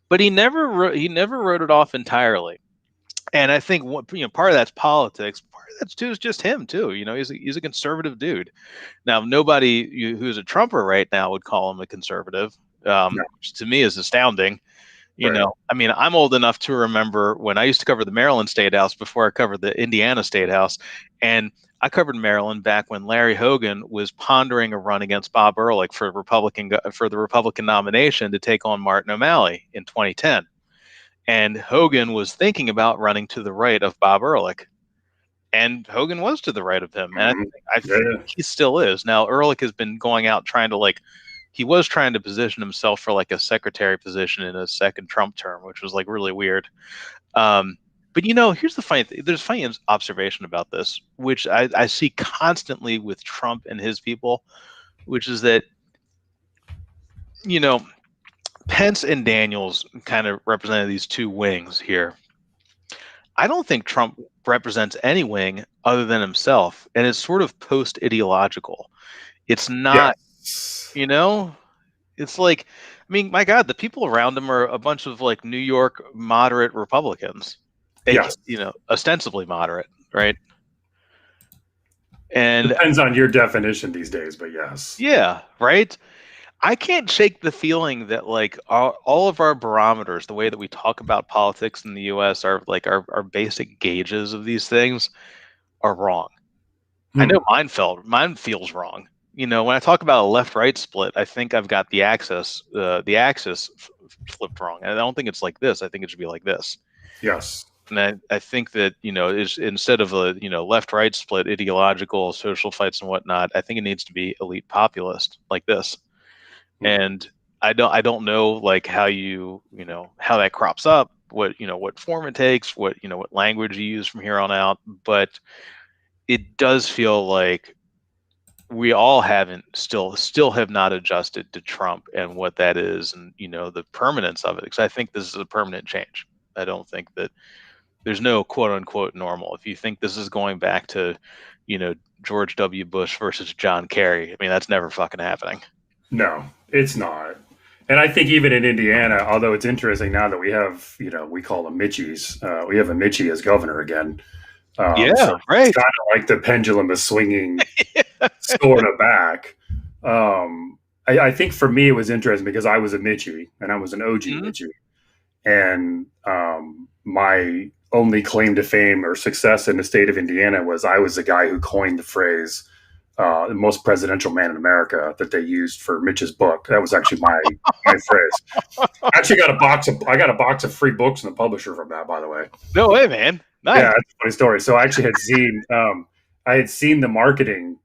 but he never wrote it off entirely. And I think part of that's politics. Part of that's too is just him too. He's a conservative dude. Now nobody who's a Trumper right now would call him a conservative, No, which to me is astounding. right. I mean, I'm old enough to remember when I used to cover the Maryland State House before I covered the Indiana State House. And I covered Maryland back when Larry Hogan was pondering a run against Bob Ehrlich for the Republican nomination to take on Martin O'Malley in 2010. And Hogan was thinking about running to the right of Bob Ehrlich. And Hogan was to the right of him. And Mhm. I Yeah, think yeah. he still is. Now, Ehrlich has been going out trying to he was trying to position himself for like a secretary position in a second Trump term, which was like really weird. Um, but here's the funny thing. There's a funny observation about this, which I see constantly with Trump and his people, which is that, you know, Pence and Daniels kind of represented these two wings here. I don't think Trump represents any wing other than himself, and it's sort of post ideological. It's not, Yes. you know, it's like, I mean, my God, the people around him are a bunch of like New York moderate Republicans, Yes. ostensibly moderate, right? And Depends on your definition these days, but yes. yeah, right. I can't shake the feeling that like all of our barometers, the way that we talk about politics in the U.S., are like our basic gauges of these things are wrong. I know Hmm. mine feels wrong. When I talk about a left-right split, I think I've got the axis flipped wrong. And I don't think it's like this. I think it should be like this. Yes. And I think that, is instead of a, left-right split, ideological, social fights and whatnot, I think it needs to be elite populist like this. Hmm. And I don't know like how that crops up, what form it takes, what language you use from here on out, but it does feel like we all haven't still have not adjusted to Trump and what that is, and the permanence of it, because I think this is a permanent change. I don't think that there's no quote unquote normal. If you think this is going back to George W. Bush versus John Kerry, I mean, that's never fucking happening. No, it's not. And I think even in Indiana, although it's interesting now that we have, we call them Mitchies, we have a Mitchie as governor again. So Yeah, it's right. kind of like the pendulum is swinging sort of back. I think for me, it was interesting because I was a Mitchie and I was an OG Mhm. Mitchie. And my only claim to fame or success in the state of Indiana was I was the guy who coined the phrase "the most presidential man in America" that they used for Mitch's book. That was actually my phrase. I got a box of free books from the publisher from that, by the way. No way, man. Yeah, Nice. that's a funny story. So I actually had seen I had seen the marketing.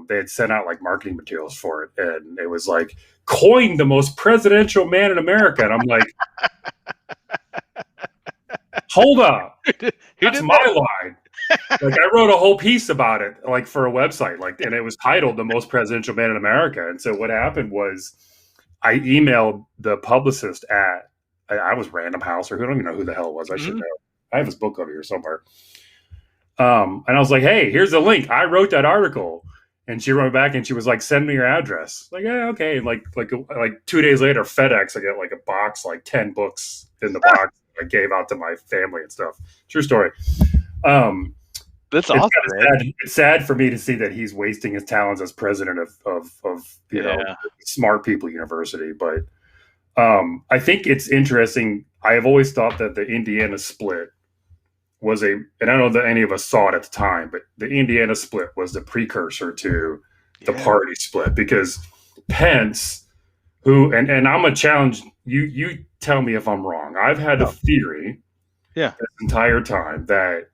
They had sent out like marketing materials for it, and it was like coined the most presidential man in America. And I'm like, hold up, Who that's did my that? line. Like I wrote a whole piece about it, like for a website, like, and it was titled "The Most Presidential Man in America." And so what happened was, I emailed the publicist at I was Random House, or who, I don't even know who the hell it was. I should Mhm. know. I have his book over here somewhere. And I was like, "Hey, here's the link. I wrote that article." And she wrote back and she was like, "Send me your address." Like, yeah, okay. And like 2 days later, FedEx, I get like a box, like 10 books in the box I gave out to my family and stuff. True story. Um, That's it's awesome, kind man. of sad. It's sad for me to see that he's wasting his talents as president of Yeah. Smart People University. But I think it's interesting. I have always thought that the Indiana split was and I don't know that any of us saw it at the time, but the Indiana split was the precursor to the Yeah. party split because Pence, and I'm gonna challenge you. You tell me if I'm wrong. I've had a Oh, theory yeah. this entire time that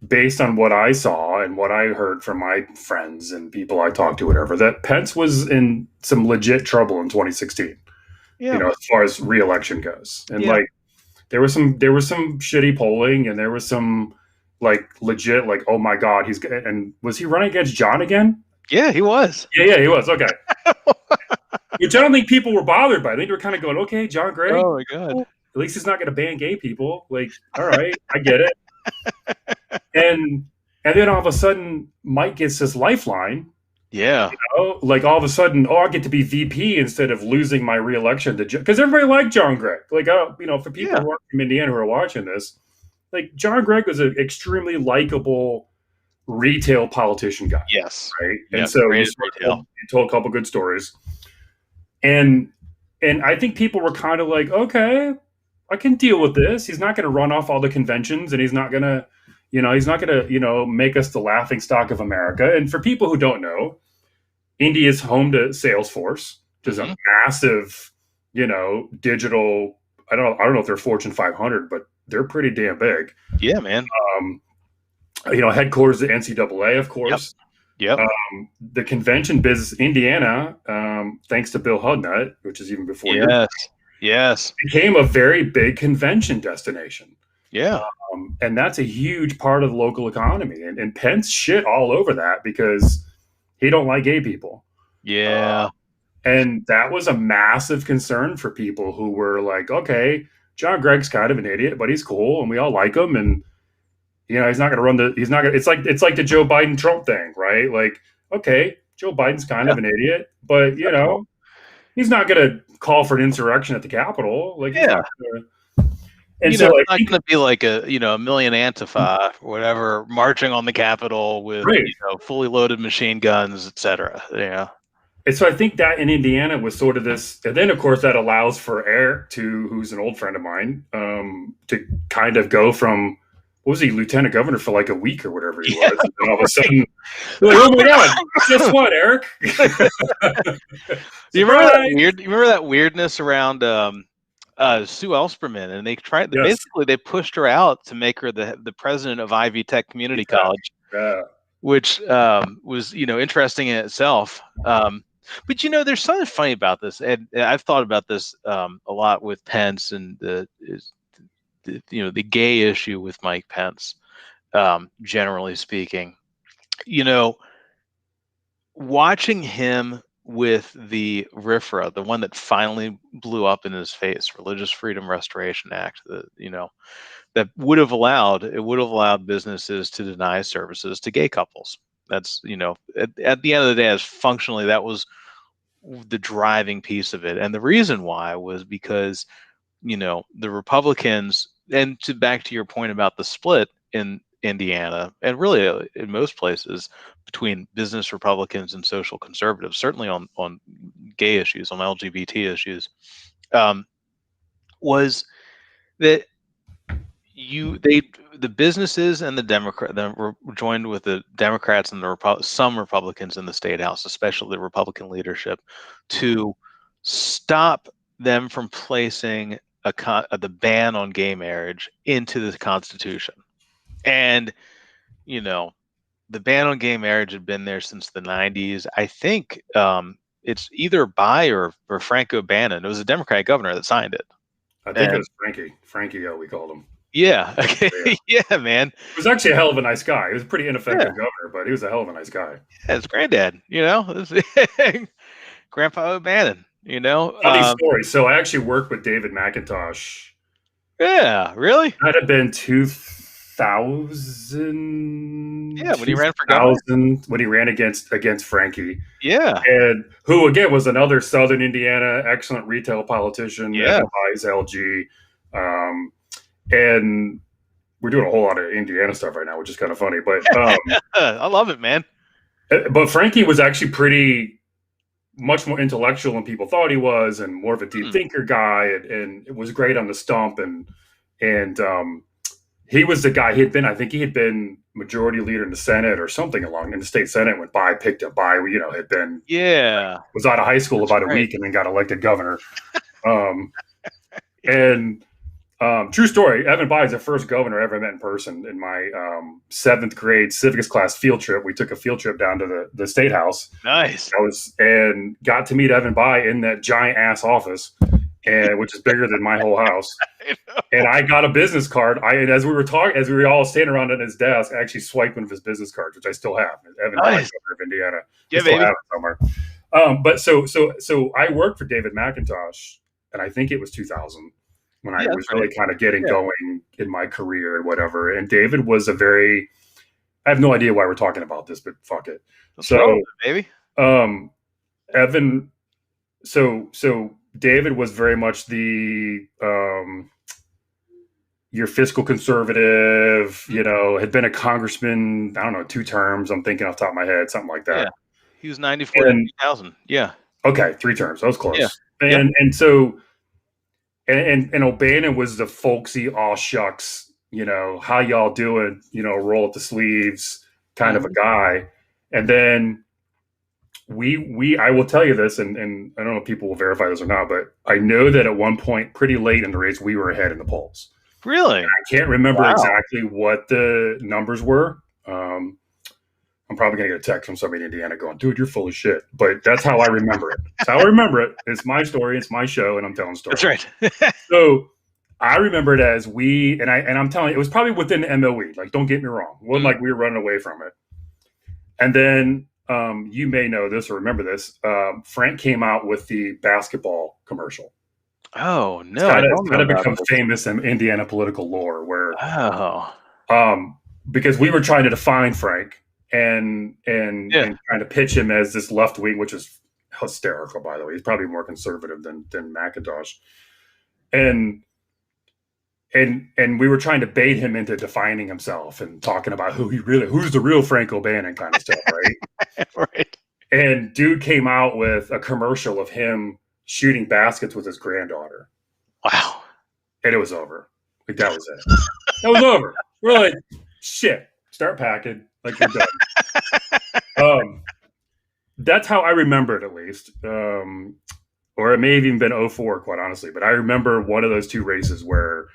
based on what I saw and what I heard from my friends and people I talked to, whatever, that Pence was in some legit trouble in 2016. Yeah. As far as reelection goes, and Yeah. like there was some shitty polling, and there was some like legit like, oh my god, and was he running against John again? Yeah, he was. Yeah, he was. Okay, which I don't think people were bothered by. I think they were kind of going, okay, John Gray, Oh my God. cool. At least he's not going to ban gay people. Like, all right, I get it. And And then all of a sudden, Mike gets this lifeline. Yeah. Oh, like all of a sudden, I get to be VP instead of losing my reelection to because everybody liked John Gregg. Like, for people Yeah. who aren't from Indiana who are watching this, like John Gregg was an extremely likable retail politician guy, Yes. right? And Yeah. so Great at retail. you told a couple good stories, and I think people were kind of like, okay, I can deal with this. He's not going to run off all the conventions, and he's not going to, make us the laughing stock of America. And for people who don't know, India is home to Salesforce, which is a massive, digital. I don't know if they're Fortune 500, but they're pretty damn big. Yeah, man. Headquarters at NCAA, of course. Yep. The convention business, Indiana, thanks to Bill Hudnut, which is even before your time, Yes. became a very big convention destination. Yeah. And that's a huge part of the local economy. And Pence shit all over that because he don't like gay people. Yeah. And that was a massive concern for people who were like, okay, John Gregg's kind of an idiot, but he's cool and we all like him. And, he's not going to it's like the Joe Biden Trump thing, right? Like, okay, Joe Biden's kind of an idiot, but, he's not going to call for an insurrection at the Capitol. Like, he's not gonna, and it's not going to be like a million Antifa or whatever marching on the Capitol with fully loaded machine guns, etc. Yeah. And so I think that in Indiana was sort of this, and then of course that allows for Eric who's an old friend of mine, to kind of go from, what was he, lieutenant governor for like a week or whatever he was, and then all of a sudden, like, oh my god, guess what, Eric? Do you remember that weird? You remember that weirdness around Sue Elsperman, and they tried basically they pushed her out to make her the president of Ivy Tech Community College, which was interesting in itself. But there's something funny about this, and I've thought about this a lot with Pence and the gay issue with Mike Pence. Generally speaking, watching him with the RFRA, the one that finally blew up in his face, Religious Freedom Restoration Act, that would have allowed businesses to deny services to gay couples. That's at the end of the day, as functionally that was the driving piece of it, and the reason why was because the Republicans, and back to your point about the split in Indiana, and really in most places between business Republicans and social conservatives, certainly on gay issues, on LGBT issues, was that the businesses and the were joined with the Democrats and some Republicans in the state house, especially the Republican leadership, to stop them from placing the ban on gay marriage into the Constitution. And the ban on gay marriage had been there since the 90s. I think it's either by or Frank O'Bannon. It was a Democratic governor that signed it. I think it was Frankie, we called him. Yeah. Okay. Yeah, man. He was actually a hell of a nice guy. He was a pretty ineffective governor, but he was a hell of a nice guy. Yeah, his granddad, Grandpa O'Bannon, Funny story. So I actually worked with David McIntosh. Yeah, really? That had been 2000. Yeah, when he ran for governor. When he ran against Frankie. Yeah. And who, again, was another Southern Indiana excellent retail politician. Yeah. Buys LG. And we're doing a whole lot of Indiana stuff right now, which is kind of funny. But I love it, man. But Frankie was actually pretty much more intellectual than people thought he was, and more of a deep thinker guy, and it was great on the stump. And he was the guy. I think he had been majority leader in the Senate or something in the state Senate. Went by, picked up by, had been was out of high school about a week and then got elected governor. And true story, Evan Bayh is the first governor I ever met in person. In my 7th grade civics class field trip, we took a field trip down to the state house. Nice. And got to meet Evan Bayh in that giant ass office, which is bigger than my whole house. And I got a business card. As we were all standing around at his desk, I actually swiped one of his business cards, which I still have. Evan Bayh, governor of Indiana. Yeah, still have it somewhere. But so I worked for David McIntosh, and I think it was 2000. When I was really kind of getting going in my career and whatever. And David was a very I have no idea why we're talking about this, but fuck it. That's So, relevant, baby. um, Evan, so David was very much the your fiscal conservative, Mhm. had been a congressman, I don't know, 2 terms. I'm thinking off the top of my head, something like Yeah, that. he was 94 to And 2000. Yeah, okay, 3 terms. That was yeah, close. yep. And so and O'Bannon was the folksy, aw shucks, how y'all doing, roll up the sleeves kind of a Hmm. guy. And then we I will tell you this, and I don't know if people will verify this or not, but I know that at one point, pretty late in the race, we were ahead in the polls. Really? I can't remember Wow. exactly what the numbers were. I'm probably gonna get a text from somebody in Indiana going, "Dude, you're full of shit." But that's how I remember it. It's how I remember it. It's my story. It's my show, and I'm telling the story. That's right. So I remember it as I'm telling you, it was probably within the MOE. Like, don't get me wrong. It wasn't Mhm. like we were running away from it. And then you may know this or remember this. Frank came out with the basketball commercial. Oh It's no, I kind of don't know about become this. famous in Indiana political lore, where Oh, um, because we were trying to define Frank yeah. and kind of pitch him as this left wing, which is hysterical, by the way. He's probably more conservative than McIntosh, and and we were trying to bait him into defining himself and talking about who's the real Frank O'Bannon kind of stuff, right? Right. And dude came out with a commercial of him shooting baskets with his granddaughter, Wow. and it was over. Like, that was it. That was over. We're like, shit. Start packing. Like, we're done. Um, that's how I remember it, at least. Or it may have even been '04, quite honestly. But I remember one of those two races where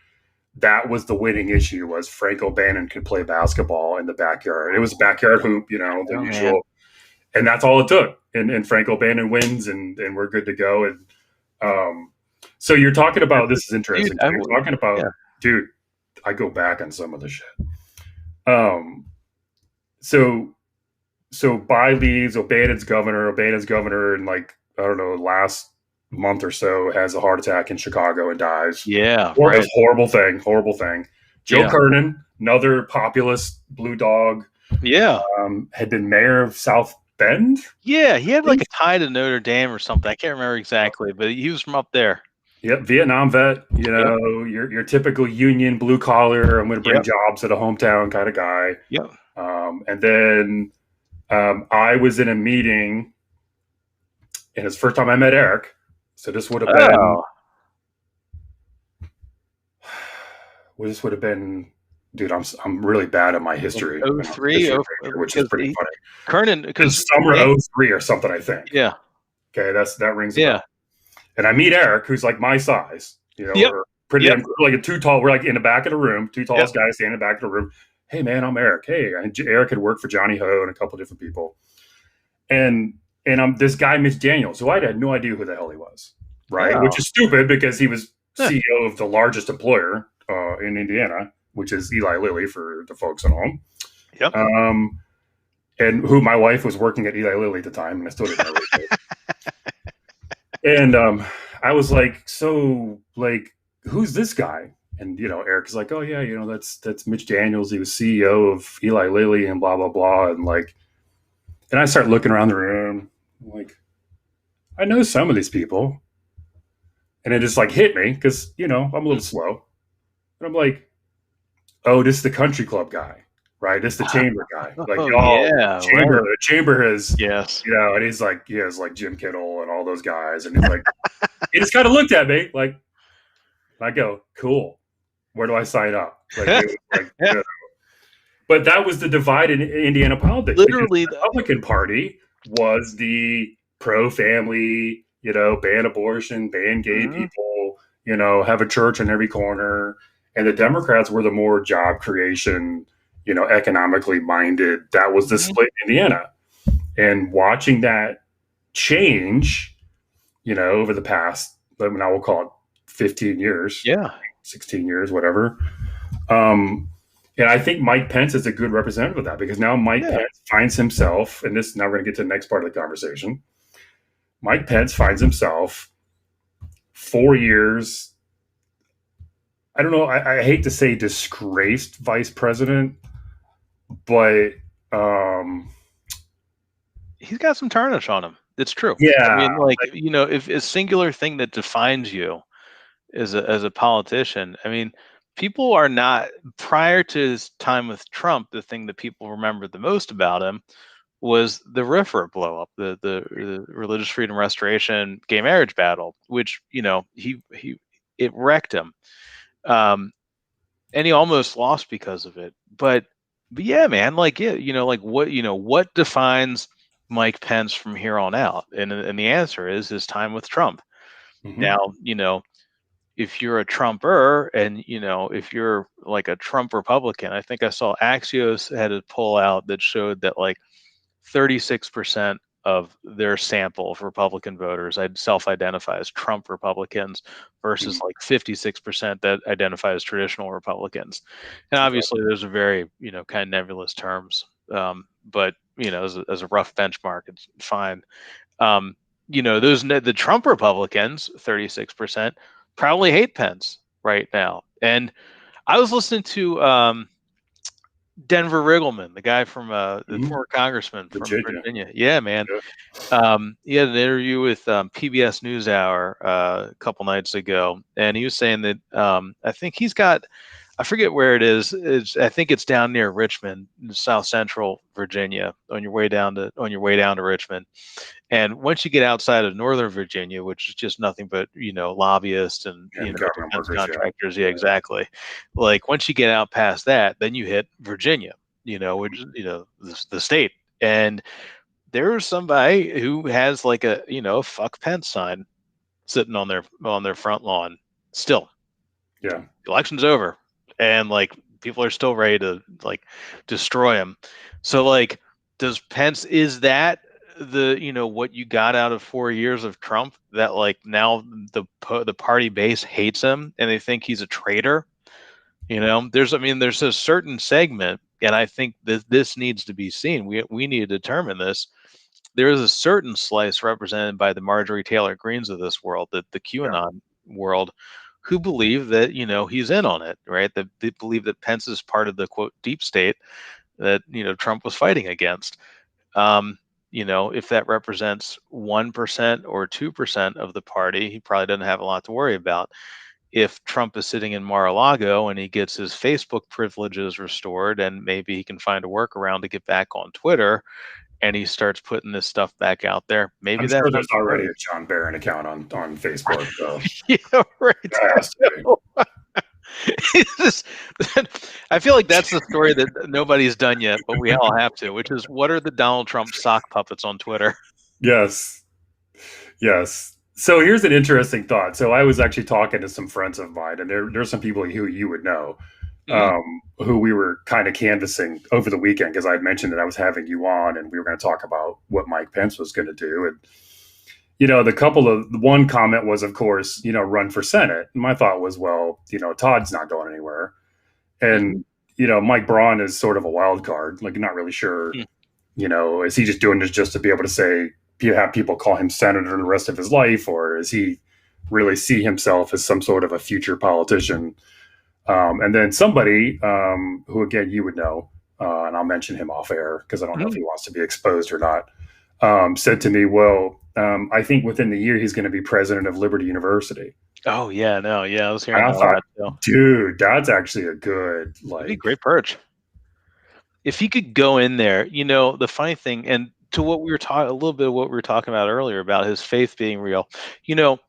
that was the winning issue, was Frank O'Bannon could play basketball in the backyard. It was a backyard hoop, the Oh man. usual. And that's all it took. And Frank O'Bannon wins, and we're good to go. And so you're talking about, this is Dude, interesting. I You're would. talking about, Yeah. dude, I go back on some of the shit. Um, so by leaves, O'Bannon's governor, and like, I don't know, last month or so has a heart attack in Chicago and dies. Yeah. Or a Right. horrible thing. Joe Yeah. Kernan, another populist blue dog, Yeah. had been mayor of South Bend. Yeah. He had like a tie to Notre Dame or something. I can't remember exactly, but he was from up there. Yep, Vietnam vet. Yep. Your typical union blue collar. I'm going to bring Yep. jobs to the hometown kind of guy. Yep. And then I was in a meeting, and it's the first time I met Eric. So this would have been, Oh. dude. I'm really bad at my history, Oh three. history Oh, major, which is because pretty funny. Kernan, It's because summer '03 or something, I think. yeah. Okay, that rings a bell. Yeah. And I meet Eric, who's like my size. Yep. We're pretty, Yep. like a too tall. We're like in the back of the room, two Yep. tallest guys standing in the back of the room. Hey man, I'm Eric. Hey, and Eric had worked for Johnny Ho and a couple different people. And I'm this guy, Mitch Daniels, who I had no idea who the hell he was, right? Oh. Which is stupid, because he was Huh. CEO of the largest employer in Indiana, which is Eli Lilly, for the folks at home. Yep. And who my wife was working at Eli Lilly at the time, and I still didn't know it. And I was like, so, like, who's this guy? And Eric's like, oh yeah, that's Mitch Daniels. He was CEO of Eli Lilly and blah blah blah. And like, and I start looking around the room, like, I know some of these people, and it just like hit me, because I'm a little slow, and I'm like, oh, this is the country club guy, right? This is the chamber guy. Like, Oh y'all, yeah. chamber, Right. the chamber has, Yes. and he's like, he has like Jim Kittle and all those guys, and he's like, he just kind of looked at me like, I go, cool. Where do I sign up? Like, it was like, Yeah. But that was the divide in Indiana politics. Literally. Because the Republican Party was the pro-family, ban abortion, ban gay Mhm. people, have a church in every corner. And the Democrats were the more job creation, economically minded. That was the Mhm. split in Indiana. And watching that change, over the past, I will call it 15 years, Yeah. 16 years, whatever. And I think Mike Pence is a good representative of that, because now Mike Yeah. Pence finds himself, and now we're going to get to the next part of the conversation. Mike Pence finds himself 4 years. I don't know. I hate to say disgraced vice president, but Um, He's got some tarnish on him. It's true. I yeah, mean, like, if a singular thing that defines you as a politician, I mean, people are not, prior to his time with Trump, the thing that people remember the most about him was the RFRA blow up, the Religious Freedom Restoration gay marriage battle, which he it wrecked him, um, and he almost lost because of it. But yeah, man, like like what defines Mike Pence from here on out, and the answer is his time with Trump. hmm Now, if you're a Trumper and if you're like a Trump Republican, I think I saw Axios had a poll out that showed that like 36% of their sample of Republican voters I'd self-identify as Trump Republicans versus like 56% that identify as traditional Republicans. And okay. obviously there's a very, kind of nebulous terms. But as a rough benchmark, it's fine. Um, the Trump Republicans, 36%, probably hate Pence right now. And I was listening to Denver Riggleman, the guy from the Mhm. former congressman from Virginia. Virginia. Yeah, man. Yeah. He had an interview with PBS NewsHour a couple nights ago, and he was saying that I think he's got, I forget where it is. I think it's down near Richmond, South Central Virginia, on your way down to Richmond. And once you get outside of Northern Virginia, which is just nothing but lobbyists and And government defense workers. Yeah. contractors, yeah, exactly. Like once you get out past that, then you hit Virginia, which is the state. And there's somebody who has like a fuck Pence sign sitting on their front lawn. Still, Yeah. election's over, and like people are still ready to like destroy him. So like, does Pence, is that the what you got out of 4 years of Trump, that like now the party base hates him and they think he's a traitor? There's a certain segment, and I think that this needs to be seen. We need to determine this. There is a certain slice represented by the Marjorie Taylor Greens of this world, the Yeah. QAnon world, who believe that he's in on it, right? That they believe that Pence is part of the quote deep state that Trump was fighting against. Um, if that represents 1% or 2% of the party, he probably doesn't have a lot to worry about. If Trump is sitting in Mar-a-Lago and he gets his Facebook privileges restored, and maybe he can find a workaround to get back on Twitter, and he starts putting this stuff back out there, maybe I'm that sure there's becomes a already party. a John Barron account on Facebook. So Yeah, right. that has to be. It's just, I feel like that's the story that nobody's done yet, but we all have to, which is, what are the Donald Trump sock puppets on Twitter? Yes. Yes. So here's an interesting thought. So I was actually talking to some friends of mine, and there's some people who you would know, Mm-hmm. who we were kind of canvassing over the weekend because I had mentioned that I was having you on, and we were going to talk about what Mike Pence was going to do. And the one comment was, of course, run for Senate. And my thought was, well, Todd's not going anywhere, Mm-hmm. and Mike Braun is sort of a wild card. Like, not really sure. Is he just doing this just to be able to say, have people call him senator the rest of his life, or is he really see himself as some sort of a future politician? And then somebody who, again, you would know, and I'll mention him off air because I don't know if Mm-hmm. he wants to be exposed or not, said to me, well, I think within the year he's going to be president of Liberty University. Oh yeah, no, yeah, I was hearing And I that a thought, lot too. dude, that's actually a good, It'd be a like, great perch if he could go in there. The funny thing, and to what we were talking, a little bit of what we were talking about earlier about his faith being real. You know,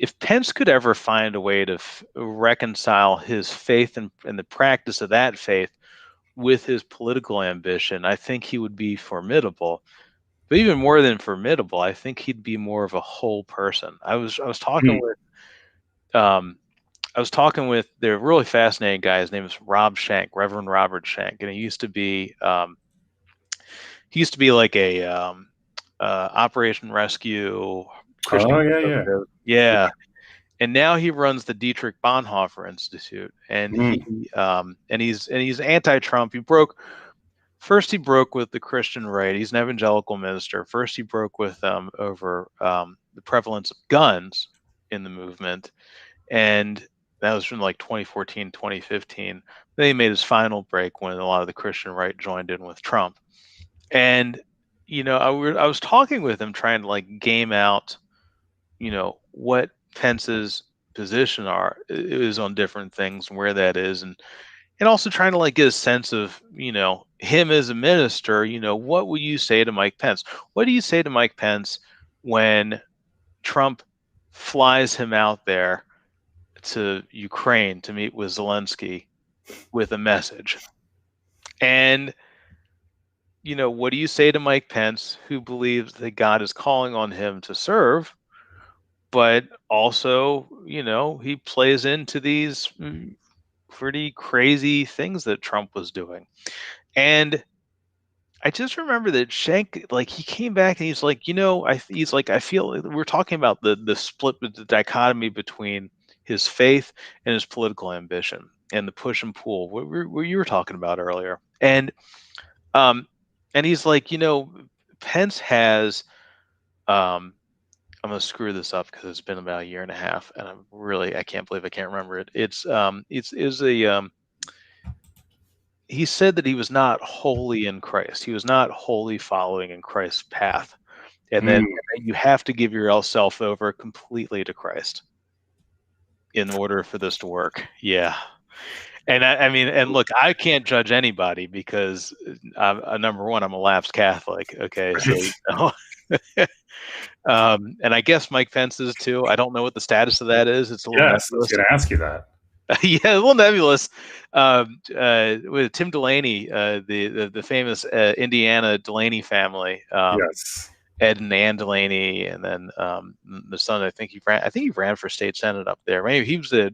if Pence could ever find a way to reconcile his faith and the practice of that faith with his political ambition, I think he would be formidable. But even more than formidable, I think he'd be more of a whole person. I was talking hmm, with um, I was talking with the really fascinating guy. His name is Rob Shank, Reverend Robert Shank, and he used to be like a Operation Rescue Christian oh, yeah, yeah. conservative, yeah. And now he runs the Dietrich Bonhoeffer Institute, and Hmm. he's anti-Trump. He broke with the Christian right. He's an evangelical minister. First, he broke with them over the prevalence of guns in the movement, and That was from like 2014, 2015. Then he made his final break when a lot of the Christian right joined in with Trump. And, I was talking with him trying to like game out, what Pence's position is on different things and where that is. And also trying to like get a sense of, him as a minister, what would you say to Mike Pence? What do you say to Mike Pence when Trump flies him out there to Ukraine to meet with Zelensky with a message? And, what do you say to Mike Pence, who believes that God is calling on him to serve, but also, he plays into these pretty crazy things that Trump was doing? And I just remember that Schenck, like, he came back and he's like, he's like, I feel we're talking about the split, the dichotomy between his faith and his political ambition and the push and pull, what you were talking about earlier. Um, and he's like, Pence has, um, I'm gonna screw this up because it's been about a year and a half, and I can't believe I can't remember it. He said that he was not wholly in Christ. He was not wholly following in Christ's path, and then Mm. you have to give yourself over completely to Christ in order for this to work. Yeah. And I mean, and look, I can't judge anybody because number one, I'm a lapsed Catholic. Okay, so and I guess Mike Pence is too. I don't know what the status of that is. It's a little Yes, I was nebulous. going to ask you that. Yeah, a little nebulous. With Tim Delaney, the famous Indiana Delaney family, Yes. Ed and Ann Delaney, and then the son. I think he ran for state senate up there. Maybe he was at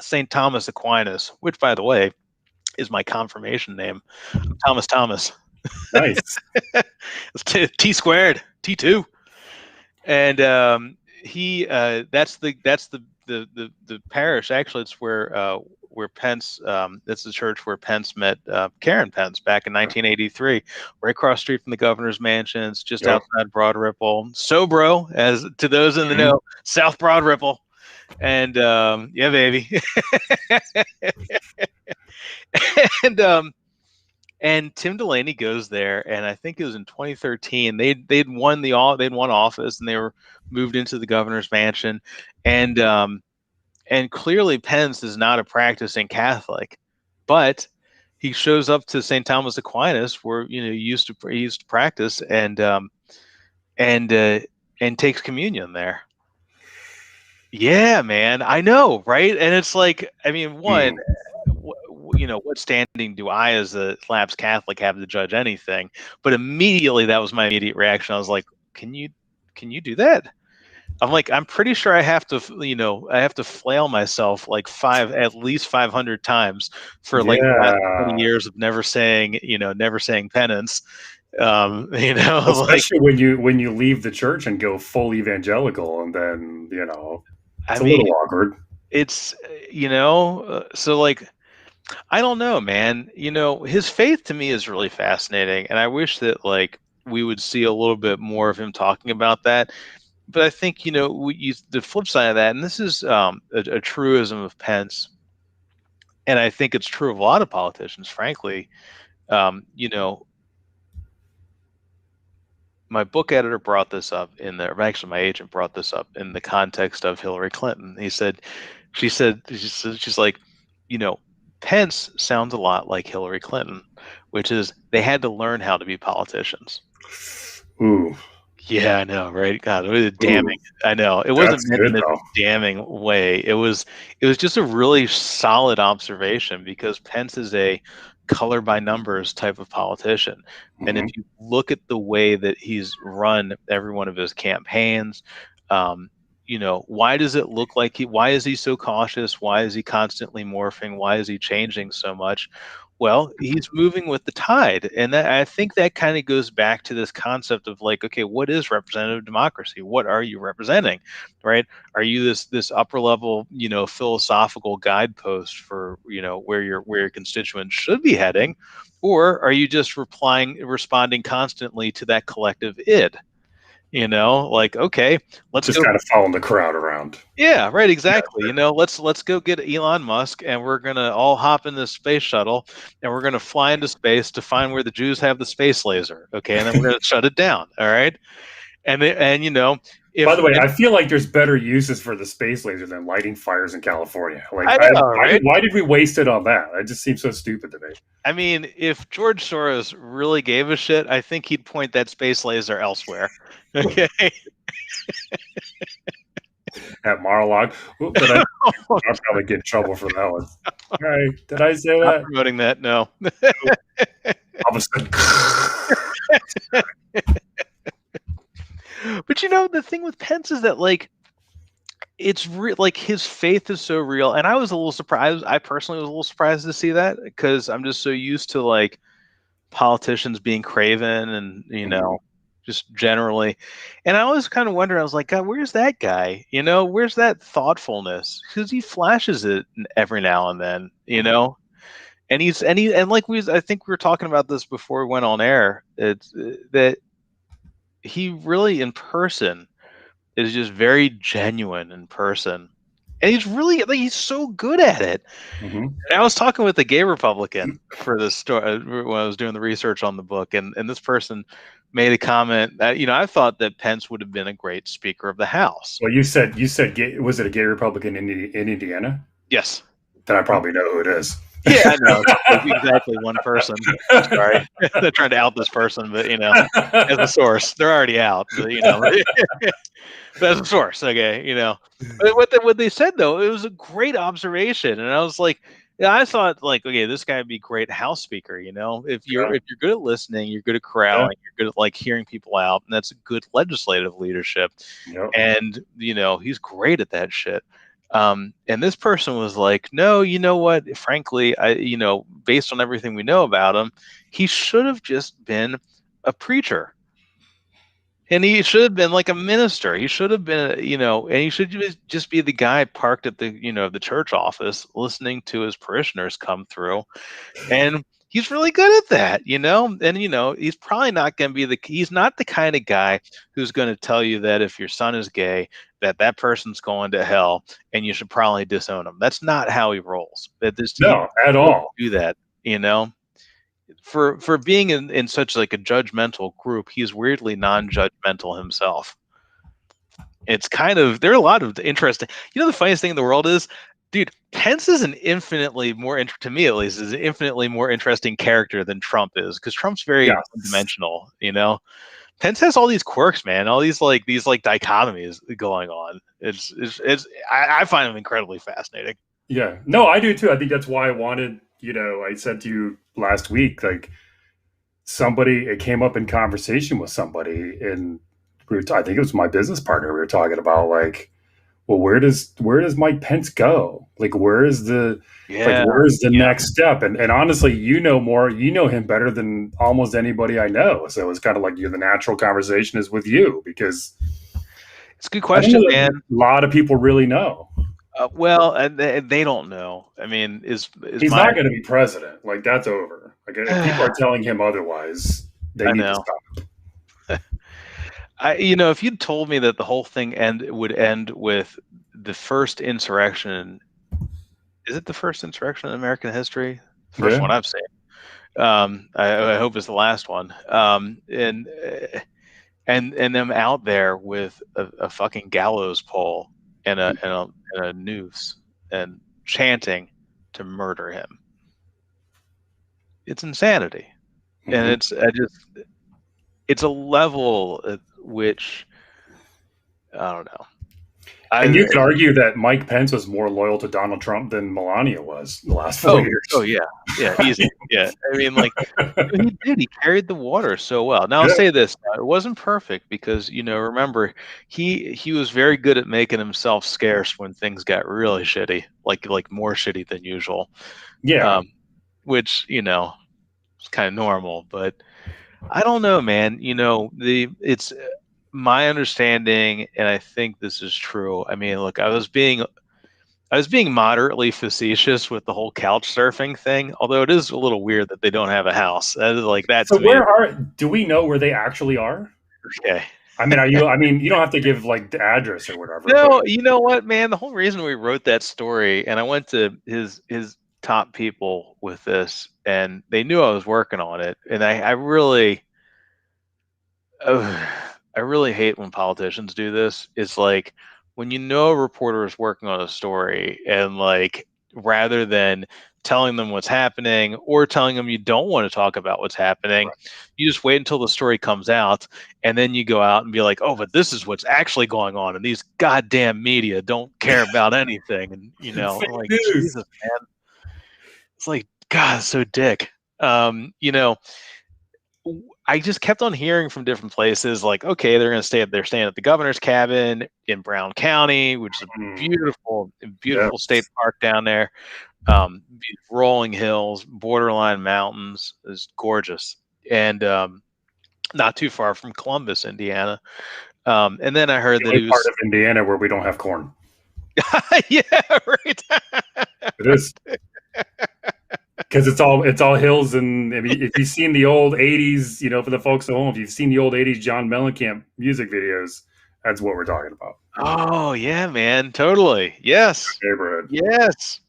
St. Thomas Aquinas, which, by the way, is my confirmation name. I'm Thomas Thomas. Nice. It's T squared, T2. And he that's the parish. Actually, it's where Pence. That's the church where Pence met Karen Pence back in 1983, right across the street from the governor's mansions, just Yep. outside Broad Ripple. Sobro, as to those in the Mhm. know, South Broad Ripple. And yeah, baby. and and Tim Delaney goes there, and I think it was in 2013. They'd won office, and they were moved into the governor's mansion, and clearly Pence is not a practicing Catholic, but he shows up to St. Thomas Aquinas, where he used to practice, and and takes communion there. Yeah, man, I know, right? And it's like, I mean, one, Mm. what standing do I, as a lapsed Catholic, have to judge anything? But immediately, that was my immediate reaction. I was like, can you do that? I'm like, I'm pretty sure I have to flail myself like at least 500 times for like the last 20 Yeah. years of never saying penance. Like, Especially when you leave the church and go full evangelical, and then I it's a mean, little awkward. it's, so like, I don't know, man. His faith to me is really fascinating, and I wish that like we would see a little bit more of him talking about that. But I think the flip side of that, and this is a truism of Pence, and I think it's true of a lot of politicians, frankly. Um, you know, my book editor brought this up in there. Actually, my agent brought this up in the context of Hillary Clinton. She's like, you know, Pence sounds a lot like Hillary Clinton, which is they had to learn how to be politicians. Ooh, Yeah, I know, right? God, it was ooh, damning. I know. It wasn't that's meant good in a though. damning way. It was just a really solid observation because Pence is a color by numbers type of politician. And if Hmm. you look at the way that he's run every one of his campaigns, um, why does it look like why is he so cautious? Why is he constantly morphing? Why is he changing so much? Well, he's moving with the tide. And I think that kind of goes back to this concept of like, okay, what is representative democracy? What are you representing? Right? Are you this upper level, philosophical guidepost for, where your constituents should be heading? Or are you just responding constantly to that collective id? Like, okay, let's Just go. kind of following the crowd around. Yeah, right, exactly. Let's go get Elon Musk, and we're gonna all hop in this space shuttle, and we're gonna fly into space to find where the Jews have the space laser. Okay, and then we're gonna shut it down. All right, and By if the way, and I feel like there's better uses for the space laser than lighting fires in California. Like, I know, right? why did we waste it on that? It just seems so stupid to me. I mean, if George Soros really gave a shit, I think he'd point that space laser elsewhere. Okay. At Mar-a-Lago, did I'll probably get in trouble for that one. Hey, did I say Not that? promoting that, no. All of a sudden, But the thing with Pence is that it's like his faith is so real, and I was a little surprised. I personally was a little surprised to see that because I'm just so used to politicians being craven and just generally, and I always kind of wonder. I was like, God, where's that guy? Where's that thoughtfulness? Because he flashes it every now and then, and like I think we were talking about this before we went on air. It's that he really in person is just very genuine in person. And he's really he's so good at it. mm-hmm. And I was talking with a gay Republican for this story when I was doing the research on the book, and this person made a comment that I thought that Pence would have been a great Speaker of the House. Well, you said gay, was it a gay Republican in Indiana? Yes. Then I probably know who it is. Yeah, I know. It's exactly one person. I'm sorry. They're trying to out this person, but as a source, they're already out. But, but as a source, okay, But what they said though, it was a great observation, and I was like, yeah, I thought okay, this guy would be a great House Speaker. If you're good at listening, you're good at corralling, you're good at hearing people out, and that's a good legislative leadership. Yep. And he's great at that shit. And this person was like, no, you know what? Frankly, based on everything we know about him, he should have just been a preacher. And he should have been like a minister. He should have been, and he should just be the guy parked at the, the church office listening to his parishioners come through. And he's really good at that, and, he's probably not going to be he's not the kind of guy who's going to tell you that if your son is gay, that person's going to hell and you should probably disown him. That's not how he rolls. No, at all. Do that, for being in such a judgmental group, he's weirdly non-judgmental himself. It's there are a lot of interesting, the funniest thing in the world is, dude, Pence is an infinitely more, to me at least, is an infinitely more interesting character than Trump is, because Trump's very one-dimensional, Pence has all these quirks, man, all these dichotomies going on. I find him incredibly fascinating. Yeah, no, I do too. I think that's why I wanted, I said to you last week, it came up in conversation with somebody, and I think it was my business partner. We were talking about well, where does Mike Pence go? Where is the next step? And honestly, more, him better than almost anybody I know. So it's kind of the natural conversation is with you, because it's a good question, man. A lot of people really know. Well, and they don't know. I mean, he's not going to be president? That's over. If people are telling him otherwise, they need to stop. If you'd told me that the whole thing would end with the first insurrection, is it the first insurrection in American history? First one I've seen. I hope it's the last one. And them out there with a fucking gallows pole and a noose and chanting to murder him. It's insanity. Mm-hmm. And it's a level at which I don't know. And you could argue that Mike Pence was more loyal to Donald Trump than Melania was the last 4 years. Oh yeah, easy. Yeah, I mean, he carried the water so well. Now I'll say this: it wasn't perfect because remember he was very good at making himself scarce when things got really shitty, like more shitty than usual. Yeah, which is kind of normal, but I don't know, man. It's my understanding, and I think this is true. I mean, look, I was being moderately facetious with the whole couch surfing thing, although it is a little weird that they don't have a house. That. So do we know where they actually are? Okay. I mean, are you? I mean, you don't have to give like the address or whatever, but No, you know what, man? The whole reason we wrote that story, and I went to his top people with this, and they knew I was working on it, and I really, ugh, I really hate when politicians do this. It's like when you know a reporter is working on a story, and like rather than telling them what's happening or telling them you don't want to talk about what's happening, you just wait until the story comes out, and then you go out and be like, "Oh, but this is what's actually going on," and these goddamn media don't care about anything, and I'm fake like, news. Jesus, man, it's like God, it's so dick. You know, I just kept on hearing from different places, like, okay, they're staying at the governor's cabin in Brown County, which is a Mm, beautiful, yeah, beautiful state park down there. Rolling hills, borderline mountains is gorgeous, and not too far from Columbus, Indiana. And then I heard the that only he part was, of Indiana where we don't have corn. yeah, right. It is because it's all hills, and if you've seen the old '80s, for the folks at home, if you've seen the old '80s John Mellencamp music videos, that's what we're talking about. Oh yeah, man, totally. Yes, Neighborhood. yes.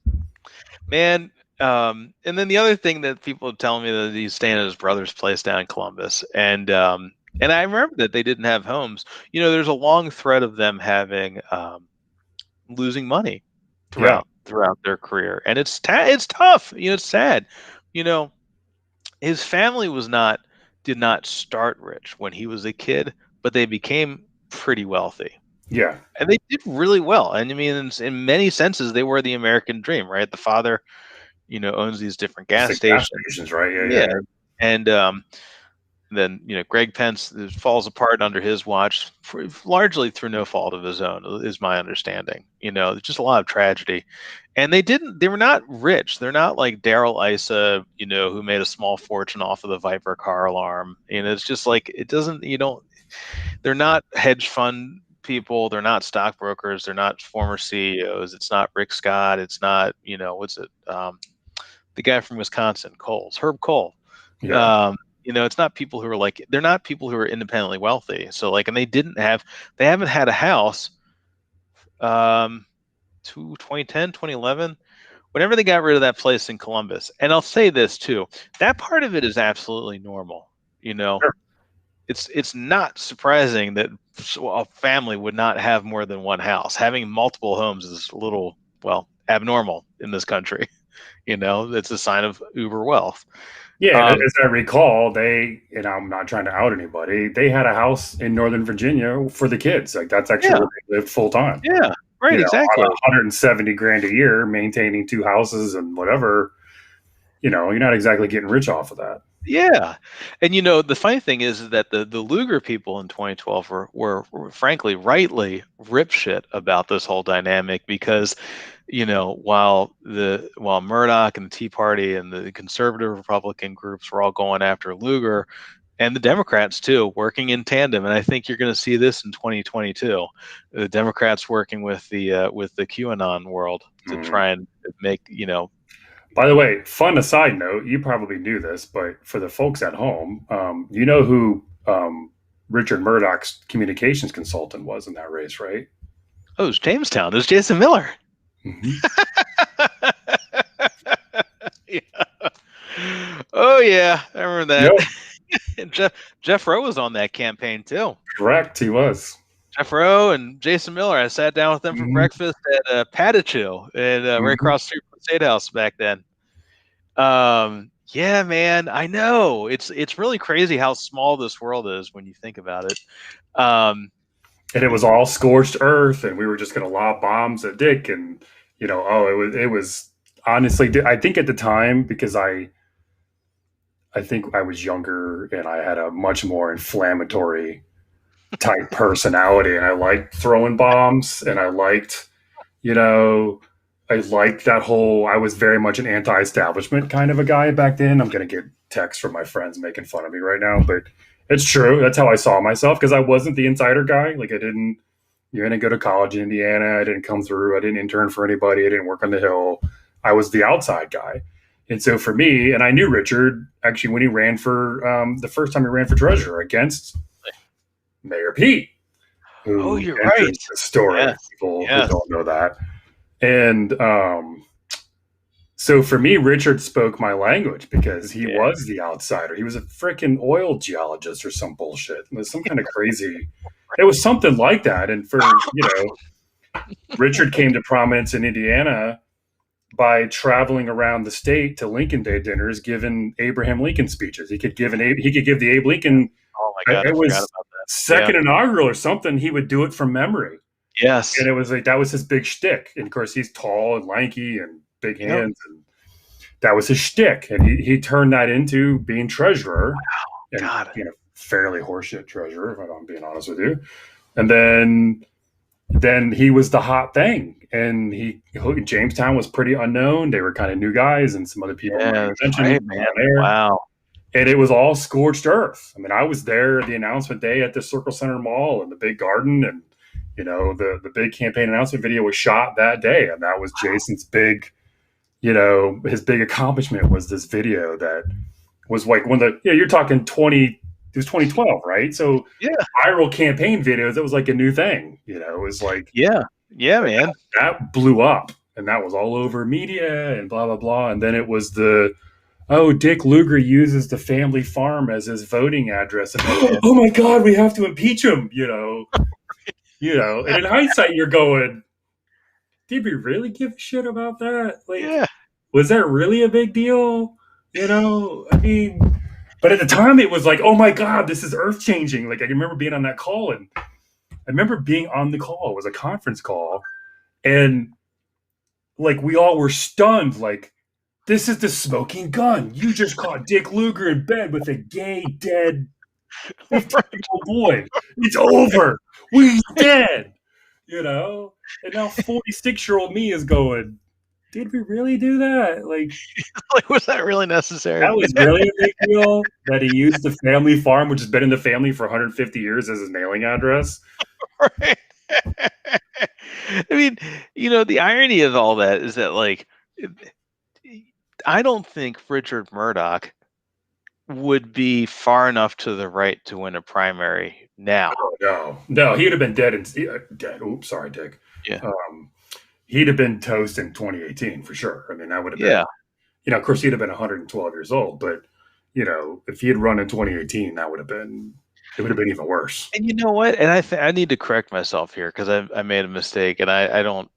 Man, and then the other thing that people are telling me that he's staying at his brother's place down in Columbus, and I remember that they didn't have homes. There's a long thread of them having losing money Yeah, throughout their career, and it's tough. It's sad. You know, his family did not start rich when he was a kid, but they became pretty wealthy. yeah. And they did really well. And I mean, in many senses, they were the American dream, right? The father owns these different Just gas the gas stations. stations, right? Yeah, yeah, Yeah. And then, Greg Pence falls apart under his watch, largely through no fault of his own, is my understanding. There's just a lot of tragedy. And they were not rich. They're not like Daryl Issa, who made a small fortune off of the Viper car alarm. It's just like, it doesn't, they're not hedge fund people. They're not stockbrokers. They're not former CEOs. It's not Rick Scott. It's not, what's it? The guy from Wisconsin, Herb Cole. yeah. Um, it's not people who are like, they're not people who are independently wealthy. So like, and they haven't had a house, um, to 2010, 2011, whenever they got rid of that place in Columbus. And I'll say this too, that part of it is absolutely normal. You know, Sure. it's not surprising that a family would not have more than one house. Having multiple homes is a little, well, abnormal in this country. It's a sign of uber wealth. Yeah, and Um, as I recall, and I'm not trying to out anybody, they had a house in Northern Virginia for the kids. Like that's actually yeah, where they lived full time. yeah, right, On exactly. 170 grand a year, maintaining two houses and whatever, you're not exactly getting rich off of that. Yeah. And the funny thing is that the Lugar people in 2012 were frankly rightly rip shit about this whole dynamic because, while Murdoch and the Tea Party and the conservative Republican groups were all going after Lugar and the Democrats too, working in tandem. And I think you're going to see this in 2022. The Democrats working with the QAnon world to Mhm. try and make, By the way, fun aside note, you probably knew this, but for the folks at home, you know who Richard Murdoch's communications consultant was in that race, right? oh, it's Jamestown. There's Jason Miller. Hmm. Yeah. Oh yeah, I remember that. Yep, And Jeff Rowe was on that campaign too. correct. He was. Jeff Rowe and Jason Miller. I sat down with them for Hmm. breakfast at Patachu and right Hmm. across the street from the State House back then. Yeah, man, I know. It's really crazy how small this world is when you think about it. Um, And it was all scorched earth, and we were just going to lob bombs at Dick, and it was honestly, I think at the time because I think I was younger and I had a much more inflammatory type personality, and I liked throwing bombs, and you know, I liked that whole. I was very much an anti-establishment kind of a guy back then. I'm gonna get texts from my friends making fun of me right now, but it's true. That's how I saw myself because I wasn't the insider guy. Like I didn't. You didn't go to college in Indiana. I didn't come through. I didn't intern for anybody. I didn't work on the Hill. I was the outside guy. And so for me, and I knew Richard actually when he ran for the first time he ran for treasurer against Mayor Pete, Oh, who you're right. enters the story. Yes. People who Yes. don't know that, and so for me, Richard spoke my language because he Yeah. was the outsider. He was a freaking oil geologist or some bullshit. It was some kind of crazy. It was something like that. And for Richard came to prominence in Indiana by traveling around the state to Lincoln Day dinners, giving Abraham Lincoln speeches. He could give the Abe Lincoln. Oh my God, I It forgot was about that. Yeah. second inaugural or something. He would do it from memory, and Yes. it was like that was his big shtick. And of course, he's tall and lanky and big Yep. hands, and that was his shtick. And he turned that into being treasurer, and God. being a fairly horseshit treasurer, if I'm being honest with you. And then he was the hot thing, and Jamestown was pretty unknown. They were kind of new guys, and some other people I'm not Yeah, going to that's mention right, man. on air. Wow. And it was all scorched earth. I mean, I was there the announcement day at the Circle Center Mall in the big garden, and the big campaign announcement video was shot that day, and that was Jason's big, his big accomplishment was this video that was like one of the you're talking 20. It was 2012, right? So Yeah. viral campaign videos, it was like a new thing. It was like Yeah. Yeah, man. that blew up, and that was all over media and blah blah blah. And then it was Dick Lugar uses the family farm as his voting address. And, Yeah. oh my God, we have to impeach him. And in hindsight, you're going, did we really give a shit about that? Like, Yeah. was that really a big deal? I mean, but at the time, it was like, oh my God, this is earth changing. Like, I remember being on that call, and I remember being on the call. It was a conference call, and like we all were stunned. Like, this is the smoking gun. You just caught Dick Lugar in bed with a gay, dead 15-year-old boy. It's over. We're dead. And now 46-year-old me is going, did we really do that? Like, Like, was that really necessary? that was really a big deal that he used the family farm, which has been in the family for 150 years, as his mailing address. Right. I mean, the irony of all that is that, like, I don't think Richard Murdoch would be far enough to the right to win a primary now. Oh, no, he'd have been dead and dead. Oops, sorry, Dick. Yeah. He'd have been toast in 2018 for sure. I mean, that would have Yeah. been, of course, he'd have been 112 years old, but if he had run in 2018, it would have been even worse. And you know what? And I need to correct myself here because I made a mistake, and I don't.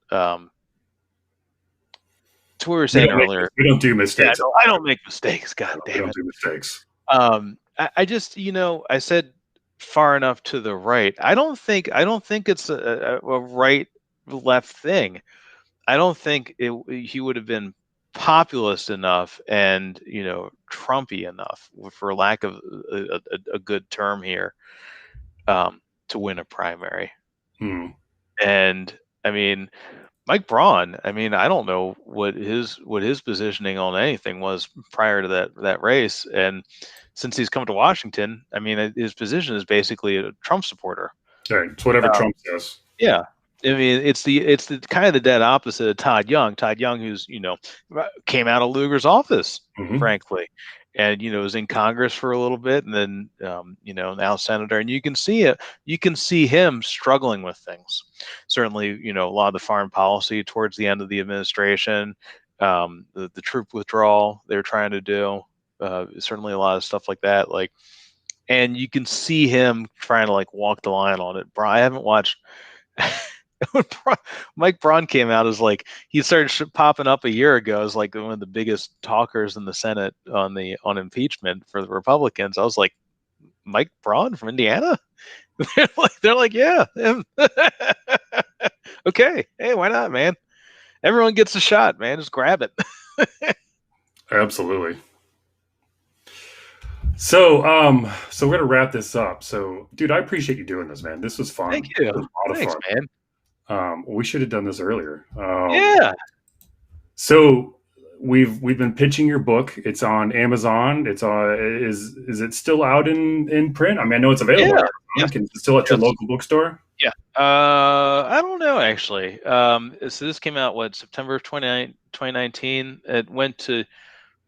To what we were saying earlier, We don't do mistakes. Yeah, I don't make mistakes. God damn it. We don't do mistakes. I just, I said far enough to the right. I don't think it's a right left thing. I don't think he would have been populist enough and Trumpy enough, for lack of a good term here, to win a primary. And I mean, Mike Braun, I mean, I don't know what his positioning on anything was prior to that race, and since he's come to Washington, I mean, his position is basically a Trump supporter. Right, it's whatever Trump says. Yeah, I mean, it's the kind of the dead opposite of Todd Young. Todd Young, who's came out of Lugar's office, frankly, and was in Congress for a little bit, and then now senator, and you can see it. You can see him struggling with things. Certainly, a lot of the foreign policy towards the end of the administration, the troop withdrawal they're trying to do, certainly a lot of stuff like that. Like, and you can see him trying to walk the line on it. I haven't watched. When Mike Braun came out as he started popping up a year ago as one of the biggest talkers in the Senate on impeachment for the Republicans. I was like, Mike Braun from Indiana? they're like, yeah, him. Okay, hey, why not, man? Everyone gets a shot, man. Just grab it. Absolutely. So, we're gonna wrap this up. So, dude, I appreciate you doing this, man. This was fun. Thank you. It was a lot of fun, man. We should have done this earlier. Yeah. So we've been pitching your book. It's on Amazon. It's is it still out in print? I mean, I know it's available. Yeah. Can it still at your local bookstore? Yeah. I don't know actually. So this came out September of 2019. It went to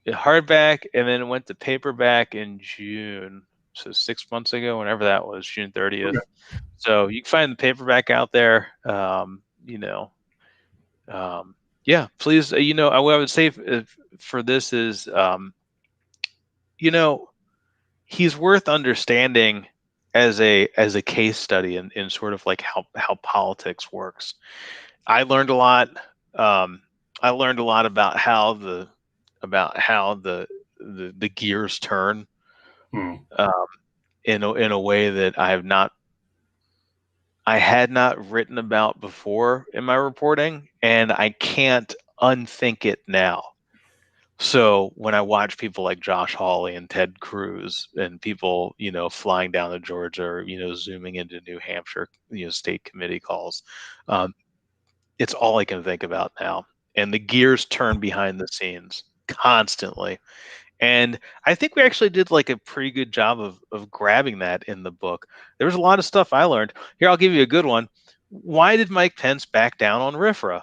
hardback and then it went to paperback in June. so 6 months ago, whenever that was, June 30th. Okay. So you can find the paperback out there. Yeah, please. What I would say for this is, you know, he's worth understanding as a case study in sort of like how politics works. I learned a lot. Um, I learned a lot about how the gears turn, Hmm. um, in a way that I had not written about before in my reporting, and I can't unthink it now. So when I watch people like Josh Hawley and Ted Cruz and people, flying down to Georgia or, zooming into New Hampshire, state committee calls, um, it's all I can think about now. And the gears turn behind the scenes constantly. And I think we actually did like a pretty good job of grabbing that in the book. There was a lot of stuff I learned. Here, I'll give you a good one. Why did Mike Pence back down on RIFRA?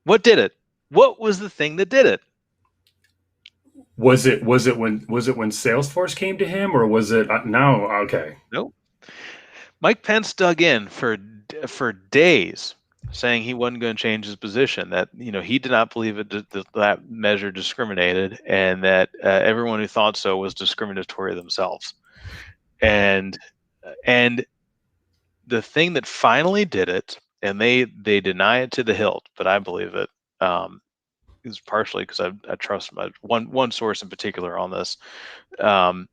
What did it? What was the thing that did it? Was it when Salesforce came to him, or was it no? Okay. Nope. Mike Pence dug in for days, saying he wasn't going to change his position. That he did not believe that measure discriminated, and that everyone who thought so was discriminatory themselves. And and the thing that finally did it, and they deny it to the hilt, but I believe it. Is partially because I trust my one source in particular on this. Um,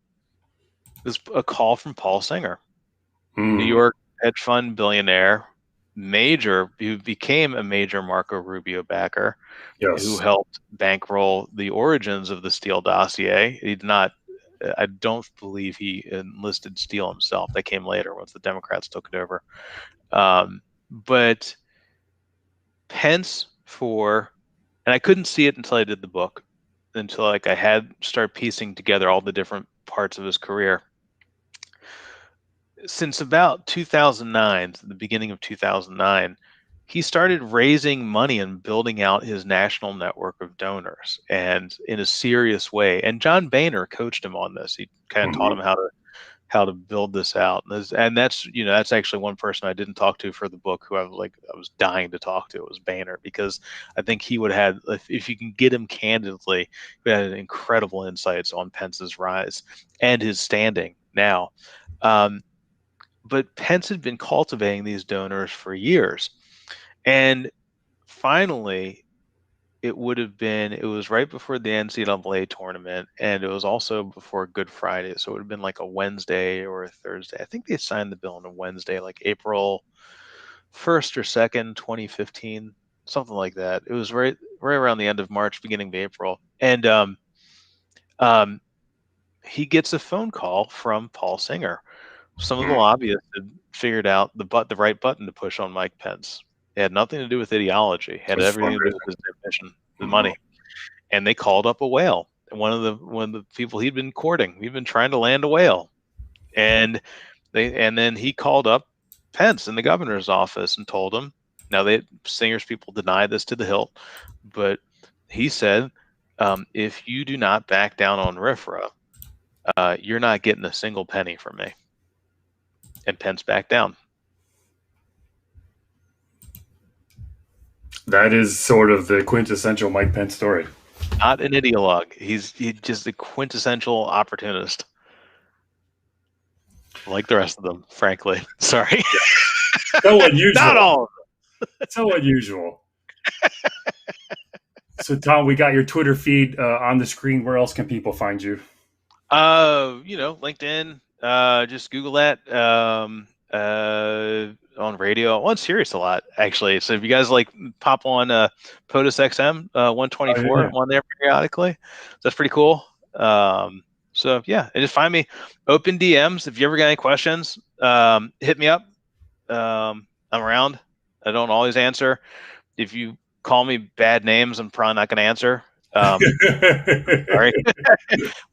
is a call from Paul Singer, New Hmm. York hedge fund billionaire, who became a major Marco Rubio backer, who Yes. helped bankroll the origins of the Steele dossier. He did not. I don't believe he enlisted Steele himself. That came later once the Democrats took it over. But Pence and I couldn't see it until I did the book, until like I had started piecing together all the different parts of his career. Since about 2009, the beginning of 2009, he started raising money and building out his national network of donors, and in a serious way. And John Boehner coached him on this. He kind of taught Hmm. him how to build this out. And that's actually one person I didn't talk to for the book, who I was dying to talk to. It was Boehner, because I think he would have, if you can get him candidly, he had incredible insights on Pence's rise and his standing now. But Pence had been cultivating these donors for years. And finally, it was right before the NCAA tournament, and it was also before Good Friday. So it would have been like a Wednesday or a Thursday. I think they signed the bill on a Wednesday, like April 1st or 2nd, 2015, something like that. It was right around the end of March, beginning of April. And um, he gets a phone call from Paul Singer. Some of the lobbyists had figured out the right button to push on Mike Pence. It had nothing to do with ideology. It had It's everything to do with fundraising. his ambition, the Hmm. money. And they called up a whale. And one of the people he'd been courting. He'd been trying to land a whale. And then he called up Pence in the governor's office and told him. Now, Singer's people denied this to the hilt, but he said, if you do not back down on RIFRA, you're not getting a single penny from me. And Pence backed down. That is sort of the quintessential Mike Pence story. Not an ideologue. He's just a quintessential opportunist, like the rest of them, frankly. Sorry. So Not unusual. all of So unusual. So Tom, we got your Twitter feed on the screen. Where else can people find you? LinkedIn. Just Google that. On radio, on Sirius a lot, actually. So if you guys pop on POTUS XM Oh 124, yeah. I'm on there periodically. So that's pretty cool. So yeah, and just find me. Open DMs. If you ever got any questions, hit me up. I'm around. I don't always answer. If you call me bad names, I'm probably not going to answer. Sorry.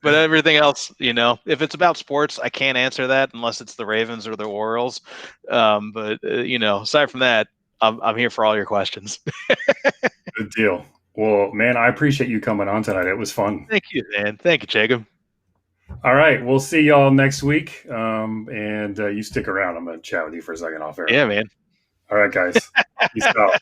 But everything else, if it's about sports, I can't answer that unless it's the Ravens or the Orioles. But aside from that, I'm here for all your questions. Good deal. Well, man, I appreciate you coming on tonight. It was fun. Thank you, man. Thank you, Jacob. All right, we'll see y'all next week. And you stick around. I'm going to chat with you for a second off air. Yeah, man. All right, guys. Peace out.